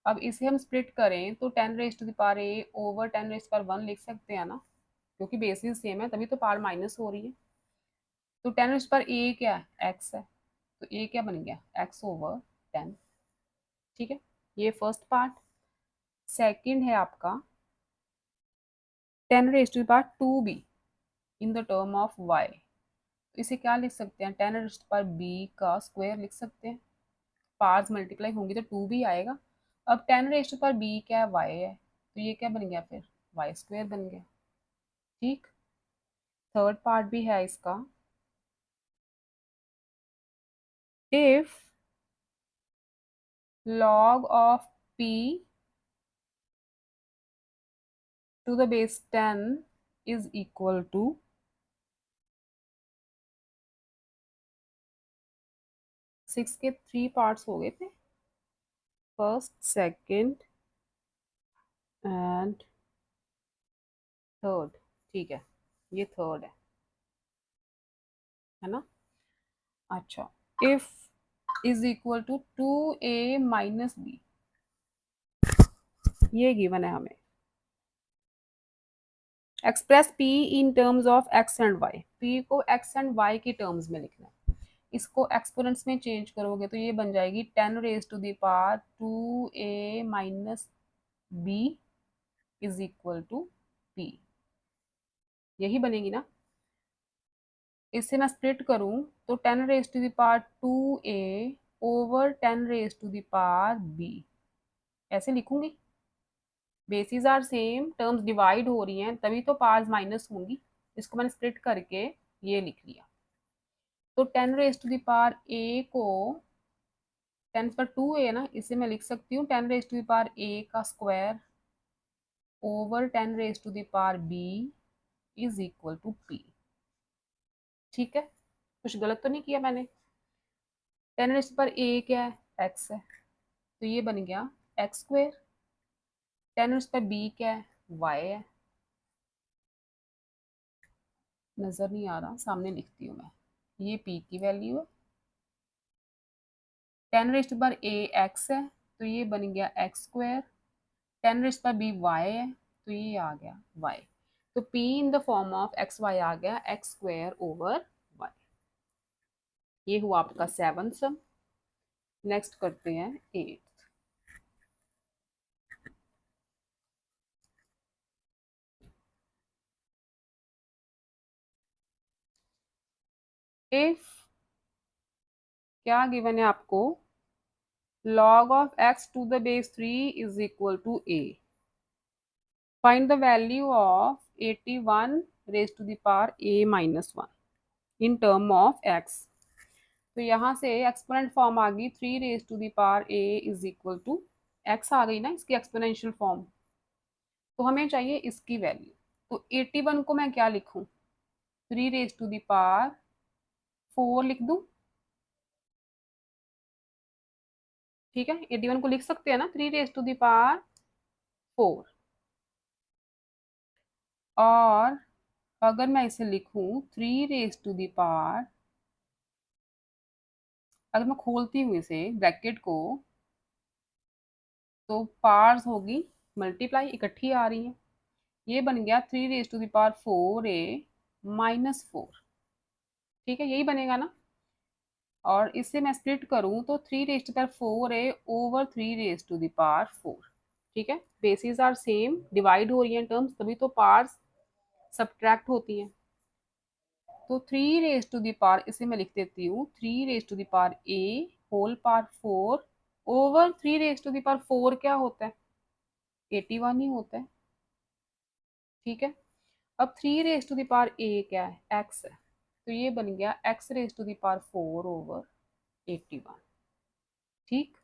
अब इसे हम स्प्लिट करें तो 10 raise to the power a over 10 raise power 1 लिख सकते हैं ना, क्योंकि बेसिस सेम है तभी तो पावर माइनस हो रही है. तो 10 रेज पावर a क्या है, x है, तो a क्या बन गया x ओवर 10. ठीक है, ये फर्स्ट पार्ट. सेकंड है आपका 10 raise to the power 2b in the term of y. इसे क्या लिख सकते हैं, 10 raise to the power b का स्क्वायर लिख सकते हैं. पार्ट्स मल्टीप्लाई होंगी तो 2b आएगा. अब 10 raise to the power b क्या है, y है, तो ये क्या बन गया फिर y स्क्वायर बन गया. ठीक, थर्ड पार्ट भी है इसका. If log of p to the base 10 is equal to 6 के 3 पार्ट्स हो गए थे, फर्स्ट सेकंड एंड थर्ड. ठीक है, ये थर्ड है ना. अच्छा, if is equal to 2a minus b, ये गिवन है हमें. Express p in terms of x and y. p को x एंड y के टर्म्स में लिखना है. इसको एक्सपोनेंट्स में चेंज करोगे तो ये बन जाएगी 10 raise to the power 2a minus b is equal to p. यही बनेगी ना. इससे मैं स्प्लिट करूं तो 10 raise to the power 2a over 10 raise to the power b ऐसे लिखूंगी. Bases are same, terms divide हो रही हैं तभी तो पावर्स माइनस होंगी. इसको मैंने स्प्लिट करके ये लिख लिया. तो 10 raise to the power a को 10 पर 2a है ना, इसे मैं लिख सकती हूँ 10 raise to the power a का square over 10 raise to the power b is equal to p. ठीक है, कुछ गलत तो नहीं किया मैंने. 10 रेज टू पावर a क्या है, x है, तो ये बन गया x square. 10 raise to power b क्या है, y है. नजर नहीं आ रहा, सामने लिखती हूँ मैं. ये p की वैल्यू है. 10 raise to power a x है, तो ये बन गया x square. 10 raise to power b y है, तो ये आ गया y. तो p in the form of x y आ गया x स्क्वायर ओवर y. ये हुआ आपका 7th सम. नेक्स्ट करते हैं 8th. इफ क्या गिवन है आपको, log of x to the base 3 is equal to a. Find the value of 81 raise to the power a minus one in term of x। तो यहाँ से एक्सपोनेंट फॉर्म आ गई 3 raise to the power a is equal to x आ गई ना इसकी एक्सपोनेंशियल फॉर्म। तो हमें चाहिए इसकी वैल्यू। तो 81 को मैं क्या लिखूं, 3 रेज टू द पावर 4 लिख दूं। ठीक है, 81 को लिख सकते हैं ना 3 रेज टू द पावर 4। और अगर मैं इसे लिखूं 3 रेज टू द पावर, अगर मैं खोलती हूँ इसे ब्रैकेट को, तो पार्स होगी मल्टीप्लाई इकट्ठी आ रही है। ये बन गया 3 raise to the power 4a minus 4। ठीक है, यही बनेगा ना। और इससे मैं स्प्लिट करूं तो 3 raise to power 4a over 3 raise to the power 4। ठीक है, बेसिस आर सेम, डिवाइड हो रही है टर्म्स, तभी तो पार्स सब्ट्रैक्ट होती है। तो 3 रेज टू द पावर, इसे मैं लिख देती हूँ 3 raise to the power a whole power 4 over 3 raise to the power 4 क्या होता है, 81 ही होता है। ठीक है, अब 3 raise to the power a क्या है, x है। तो ये बन गया x raise to the power 4 over 81। ठीक,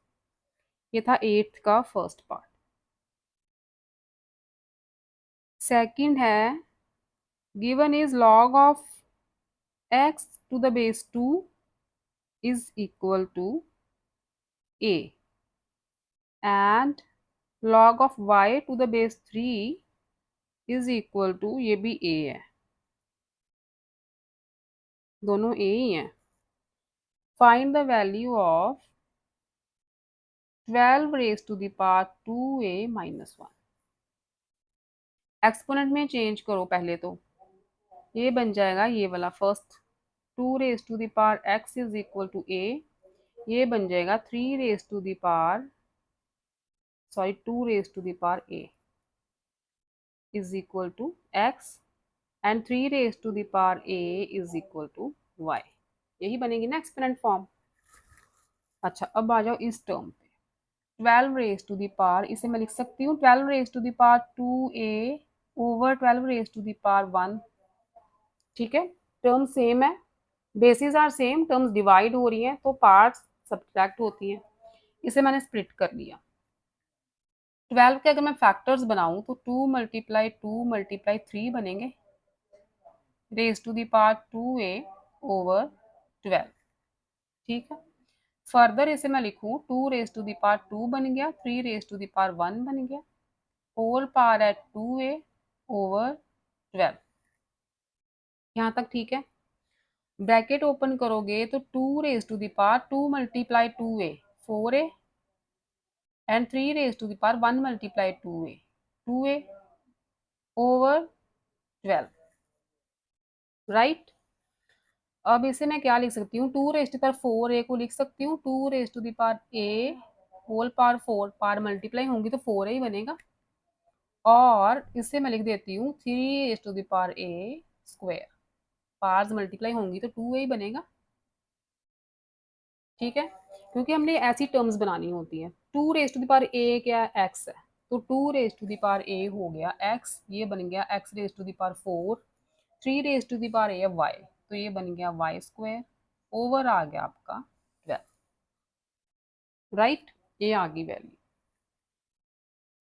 ये था 8th का फर्स्ट पार्ट। सेकंड है given is log of x to the base 2 is equal to a and log of y to the base 3 is equal to, ये भी a है, दोनों a ही हैं। Find the value of 12 raise to the power 2a minus one. Exponent में चेंज करो पहले तो, ये बन जाएगा ये वाला first 2 raise to the power x is equal to a। ये बन जाएगा 3 raise to the power, sorry 2 raise to the power a is equal to x and 3 raise to the power a is equal to y। यही बनेगी ना एक्सपोनेंट फॉर्म। अच्छा, अब आ जाओ इस टर्म पे, 12 रेज टू द पावर, इसे मैं लिख सकती हूँ 12 raise to the power 2a over 12 raise to the power 1। ठीक है, टर्म सेम है, bases are same, terms divide हो रही हैं तो पार्ट्स सब्ट्रैक्ट होती हैं। इसे मैंने स्प्लिट कर लिया। 12 के अगर मैं फैक्टर्स बनाऊं तो 2 × 2 × 3 बनेंगे raise to the power 2a over 12। ठीक है, फर्दर इसे मैं लिखूं 2 रेज टू द पावर 2 बन गया, 3 रेज टू द पावर 1 बन गया, whole power eight 2a over 12। यहाँ तक ठीक है। ब्रैकेट ओपन करोगे तो 2 raise to the power 2 multiply 2a 4a and 3 raise to the power 1 multiply 2a over 12। Right, अब इसे मैं क्या लिख सकती हूँ, 2 रेज टू पावर 4a को लिख सकती हूँ 2 raise to the power a whole power 4, power multiply होंगी तो 4a ही बनेगा। और इससे मैं लिख देती हूँ 3 raise to the power a square, powers multiply होंगी तो 2a ही बनेगा। ठीक है, क्योंकि हमने ऐसी टर्म्स बनानी होती है। 2 raise to the power a क्या है, x है, तो 2 raise to the power a हो गया x, ये बन गया x raise to the power 4, 3 raise to the power a y, तो ये बन गया y स्क्वायर ओवर आ गया आपका 12। राइट, ये आ गई वैल्यू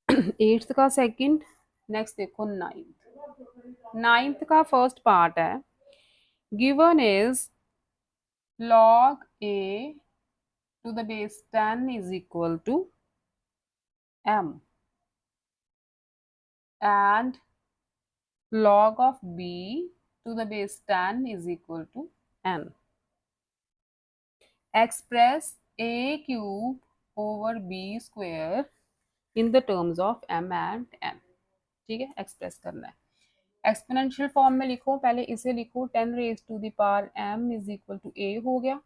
8th का सेकंड। नेक्स्ट देखो 9th का फर्स्ट पार्ट है given is log a to the base 10 is equal to m and log of b to the base 10 is equal to n. Express a cube over b square in the terms of m and n. ठीक है, एक्सप्रेस करना है। एक्सपोनेंशियल फॉर्म में लिखो, पहले इसे लिखो 10 raise to the power m is equal to a हो गया,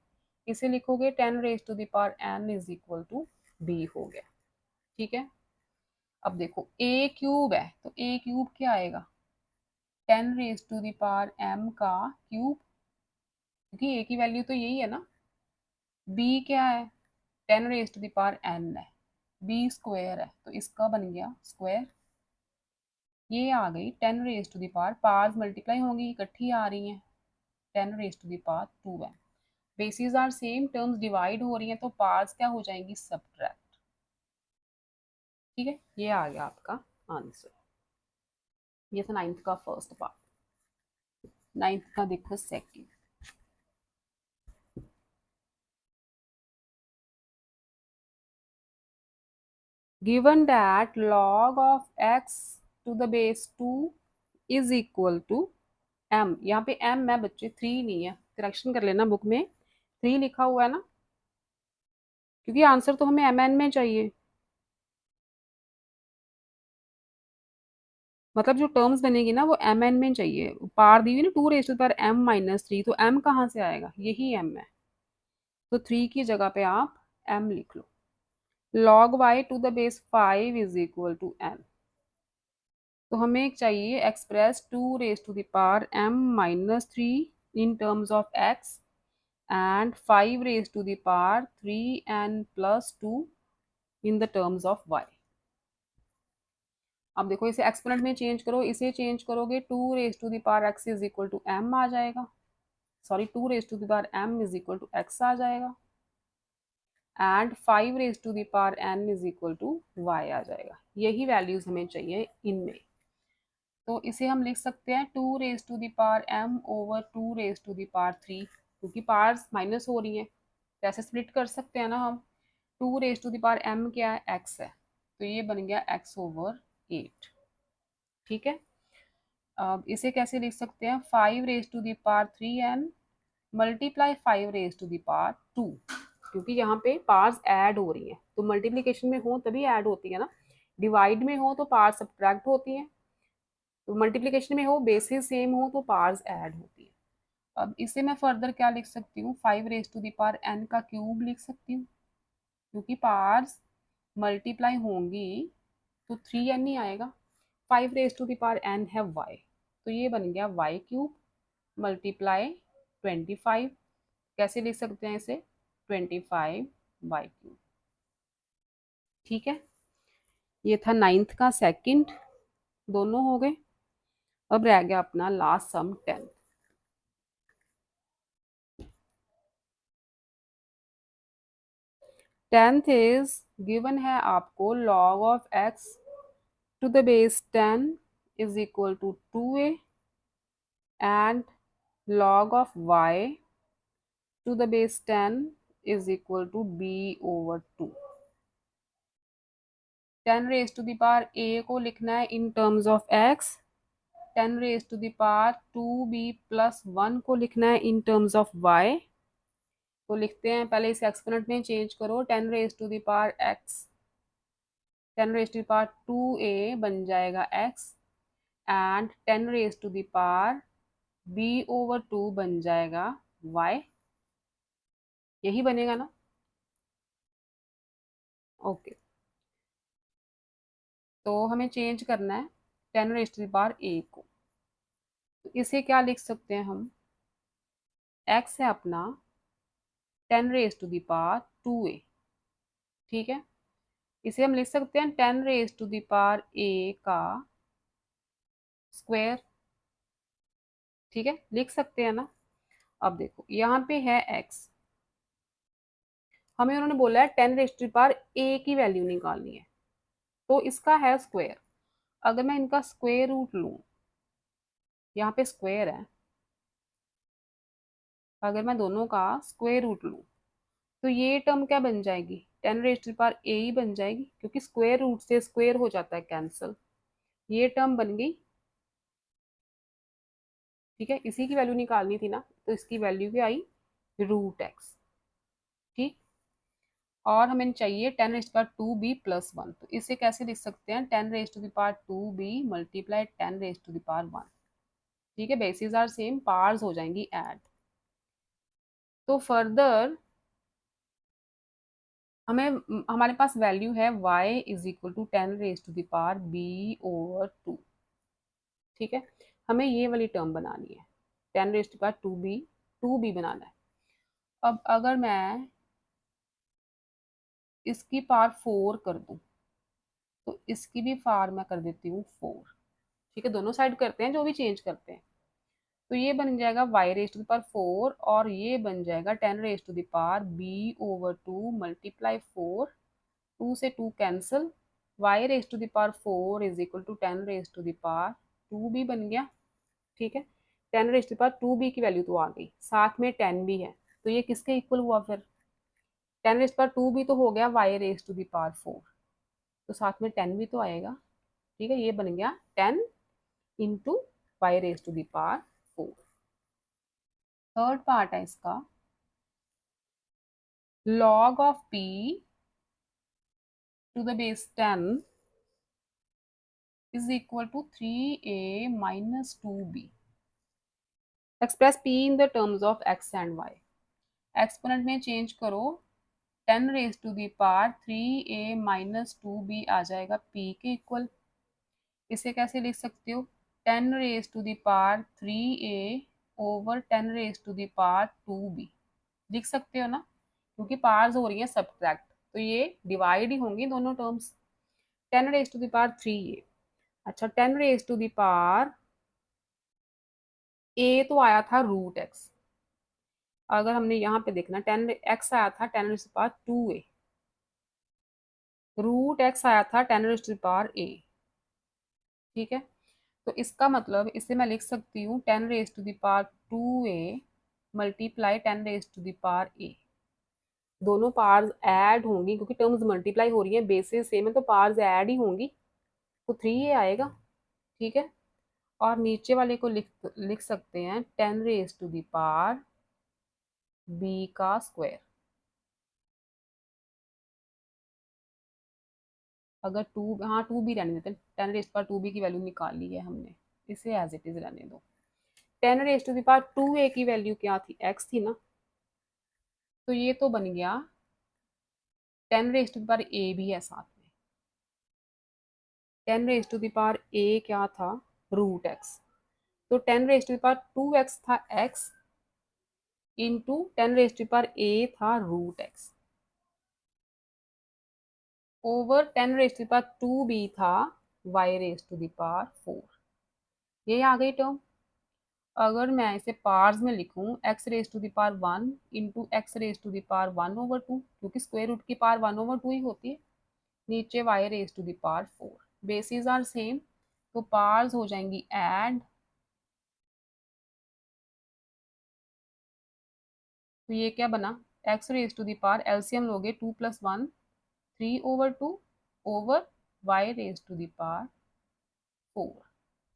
इसे लिखोगे 10 raise to the power n is equal to b हो गया। ठीक है, अब देखो a क्यूब है तो a क्यूब क्या आएगा, 10 raise to the power m का क्यूब, क्योंकि a की वैल्यू तो यही है ना। b क्या है, 10 raise to the power n है, b स्क्वायर है तो इसका बन गया स्क्वायर। ये आ गई 10 raise to the power, powers multiply होंगी, इकट्ठी आ रही हैं, 10 रेज टू द पावर 2 है। Bases are same, terms divide हो रही हैं, तो पावर्स क्या हो जाएंगी, सब्ट्रैक्ट। ठीक है, ये आ गया आपका आंसर। ये था नाइन्थ का फर्स्ट पार्ट। नाइन्थ का देखो second. Given that log of x to the base 2 is equal to m, यहाँ पे m है बच्चे, 3 नहीं है, करेक्शन कर लेना, बुक में 3 लिखा हुआ है ना, क्योंकि आंसर तो हमें mn में चाहिए। मतलब जो टर्म्स बनेगी ना वो mn में चाहिए। पार दी हुई ना 2 raise to the power m-3, तो m कहाँ से आएगा, यही m है, तो 3 की जगह पे आप m लिख लो। log y to the base 5 is equal to m, तो हमें चाहिए express 2 raise to the power m-3 in terms of x and 5 raise to the power 3n plus 2 in the terms of y। अब देखो इसे एक्सपोनेंट में चेंज करो, इसे चेंज करोगे 2 raise to the power x is equal to m आ जाएगा, sorry 2 raise to the power m is equal to x आ जाएगा, and 5 raise to the power n is equal to y आ जाएगा। यही वैल्यूज हमें चाहिए इनमें, तो इसे हम लिख सकते हैं 2 raise to the power m over 2 raise to the power 3, क्योंकि पावर्स माइनस हो रही हैं, तो ऐसे स्प्लिट कर सकते हैं ना हम। 2 raise to the power m क्या है, x है, तो ये बन गया x ओवर 8। ठीक है, अब इसे कैसे लिख सकते हैं, 5 raise to the power 3n multiply 5 raise to the power 2, क्योंकि यहाँ पे पार्स ऐड हो रही हैं, तो मल्टीप्लिकेशन में हो तभी ऐड होती है ना, डिवाइड में हो तो पार्स सब्ट्रैक्ट होती हैं, तो मल्टीप्लिकेशन में हो बेसिस सेम हो तो पार्स ऐड होती है। अब इसे मैं फर्दर क्या लिख सकती हूँ, 5 raise to the power n का क्यूब लिख सकती हूँ, क्योंकि पार्स मल्टीप्लाई होंगी तो 3n ही आएगा। 5 raise to the power n है y, तो ये बन गया y क्यूब मल्टीप्लाई 25, कैसे लिख सकते हैं इसे, 25 y क्यूब। ठीक है, ये था नाइन्थ का सेकंड, दोनों हो गए। अब रह गया अपना last some 10th। 10th is given है आपको log of x to the base 10 is equal to 2a and log of y to the base 10 is equal to b over 2। 10 raise to the power a को लिखना है in terms of x, 10 raise to the power 2b plus 1 को लिखना है इन टर्म्स ऑफ y। तो लिखते हैं, पहले इसे एक्सपोनेंट में चेंज करो, 10 raise to the power x, 10 raise to the power 2a बन जाएगा x, and 10 raise to the power b over 2 बन जाएगा y। यही बनेगा ना, ओके। तो हमें चेंज करना है 10 raise to the power a को, तो इसे क्या लिख सकते हैं हम, x है अपना 10 raise to the power 2a। ठीक है, इसे हम लिख सकते हैं 10 raise to the power a का स्क्वायर। ठीक है, लिख सकते हैं ना। अब देखो यहाँ पे है x, हमें उन्होंने बोला है 10 raise to the power a की वैल्यू निकालनी है, तो इसका है स्क्वायर। अगर मैं इनका स्क्वायर रूट लूँ, यहाँ पे स्क्वायर है, अगर मैं दोनों का स्क्वायर रूट लूँ तो ये टर्म क्या बन जाएगी, 10 raise to the power a ही बन जाएगी, क्योंकि स्क्वायर रूट से स्क्वायर हो जाता है कैंसिल, ये टर्म बन गई। ठीक है, इसी की वैल्यू निकालनी थी ना, तो इसकी वैल्यू क्या आई, रूट एक्स। ठीक, और हमें चाहिए 10 raise to power 2b plus 1, तो इसे कैसे लिख सकते हैं, 10 raise to the power 2b multiply 10 raise to the power 1। ठीक है, बेसिस आर सेम, पावर्स हो जाएंगी ऐड। तो फर्दर हमें, हमारे पास वैल्यू है y is equal to 10 raise to the power b over 2। ठीक है, हमें ये वाली टर्म बनानी है, 10 रेज टू पावर 2b बनाना है। अब अगर मैं इसकी पावर 4 कर दूं, तो इसकी भी पावर मैं कर देती हूँ 4। ठीक है, दोनों साइड करते हैं, जो भी चेंज करते हैं। तो ये बन जाएगा y raise to the power 4 और ये बन जाएगा 10 raise to the power b/2 multiply 4, 2 से 2 cancel, y raise to the power 4 is equal to 10 raise to the power 2b बन गया। ठीक है, 10 raise to the power 2b की वैल्यू तो आ गई, साथ में 10 भी है, तो ये किसके इक्वल हुआ फिर? 10 रेज टू पावर 2b तो हो गया y raise to the power 4, तो साथ में 10 भी तो आएगा। ठीक है, ये बन गया 10 into y raise to the power 4। Third part है इसका, log of p to the base 10 is equal to 3a minus 2b. Express p in the terms of x and y. Exponent में चेंज करो, 10 raise to the power 3a minus 2b आ जाएगा p के इक्वल। इसे कैसे लिख सकते हो? 10 raise to the power 3a over 10 raise to the power 2b लिख सकते हो ना, क्योंकि पावर्स हो रही हैं सब्ट्रैक्ट, तो ये डिवाइड ही होंगी दोनों terms. 10 raise to the power 3a, अच्छा 10 raise to the power a तो आया था रूट एक्स, अगर हमने यहाँ पे देखना 10 एक्स आया था 10 raise to the power 2a, root x आया था 10 raise to the power a। ठीक है, तो इसका मतलब इसे मैं लिख सकती हूँ 10 raise to the power 2a multiply 10 raise to the power a। दोनों पार्स ऐड होंगी क्योंकि टर्म्स मल्टीप्लाई हो रही है, बेसिस सेम है तो पार्स ऐड ही होंगी, तो 3a आएगा। ठीक है, और नीचे वाले को लिख लिख सकते हैं 10 raise to the power b का स्क्वायर। अगर टू, हाँ 2b रहने देते हैं, 10 रेज पर 2b की वैल्यू निकाल ली है हमने, इसे एज इट इज रहने दो। 10 raise to the power 2a की वैल्यू क्या थी? x थी ना, तो ये तो बन गया 10 raise to the power a भी है साथ में। 10 raise to the power a क्या था? रूट एक्स, तो 10 raise to the power 2x था x into 10 raise to the power a था root x, over 10 raise to the power 2b था y raise to the power 4। ये आ गई टर्म। अगर मैं इसे पार्स में लिखूं, x raise to the power 1 into x raise to the power 1/2, क्योंकि स्क्वायर रूट की पावर 1/2 ही होती है, नीचे y raise to the power 4, bases are same, तो पार्स हो जाएंगी ऐड, तो ये क्या बना? x raise to the power LCM लोगे 2 + 1 3/2 over y raise to the power 4।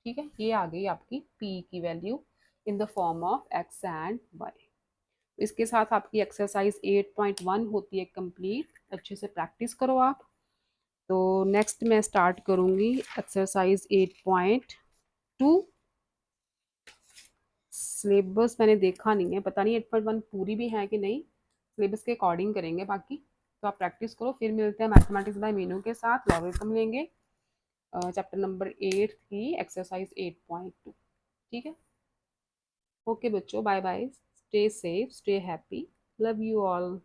ठीक है, ये आ गई आपकी p की value in the form of x and y। इसके साथ आपकी एक्सरसाइज 8.1 होती है कंप्लीट, अच्छे से प्रैक्टिस करो आप। तो नेक्स्ट मैं स्टार्ट करूँगी एक्सरसाइज 8.2। सिलेबस मैंने देखा नहीं है, पता नहीं 8.1 पूरी भी है कि नहीं, सिलेबस के अकॉर्डिंग करेंगे बाकी। तो आप प्रैक्टिस करो, फिर मिलते हैं मैथमेटिक्स बाय मीनू के साथ, लॉगरिथम लेंगे चैप्टर नंबर 8 की एक्सरसाइज 8.2। ठीक है, ओके बच्चों, bye bye, stay safe, stay happy, love you all.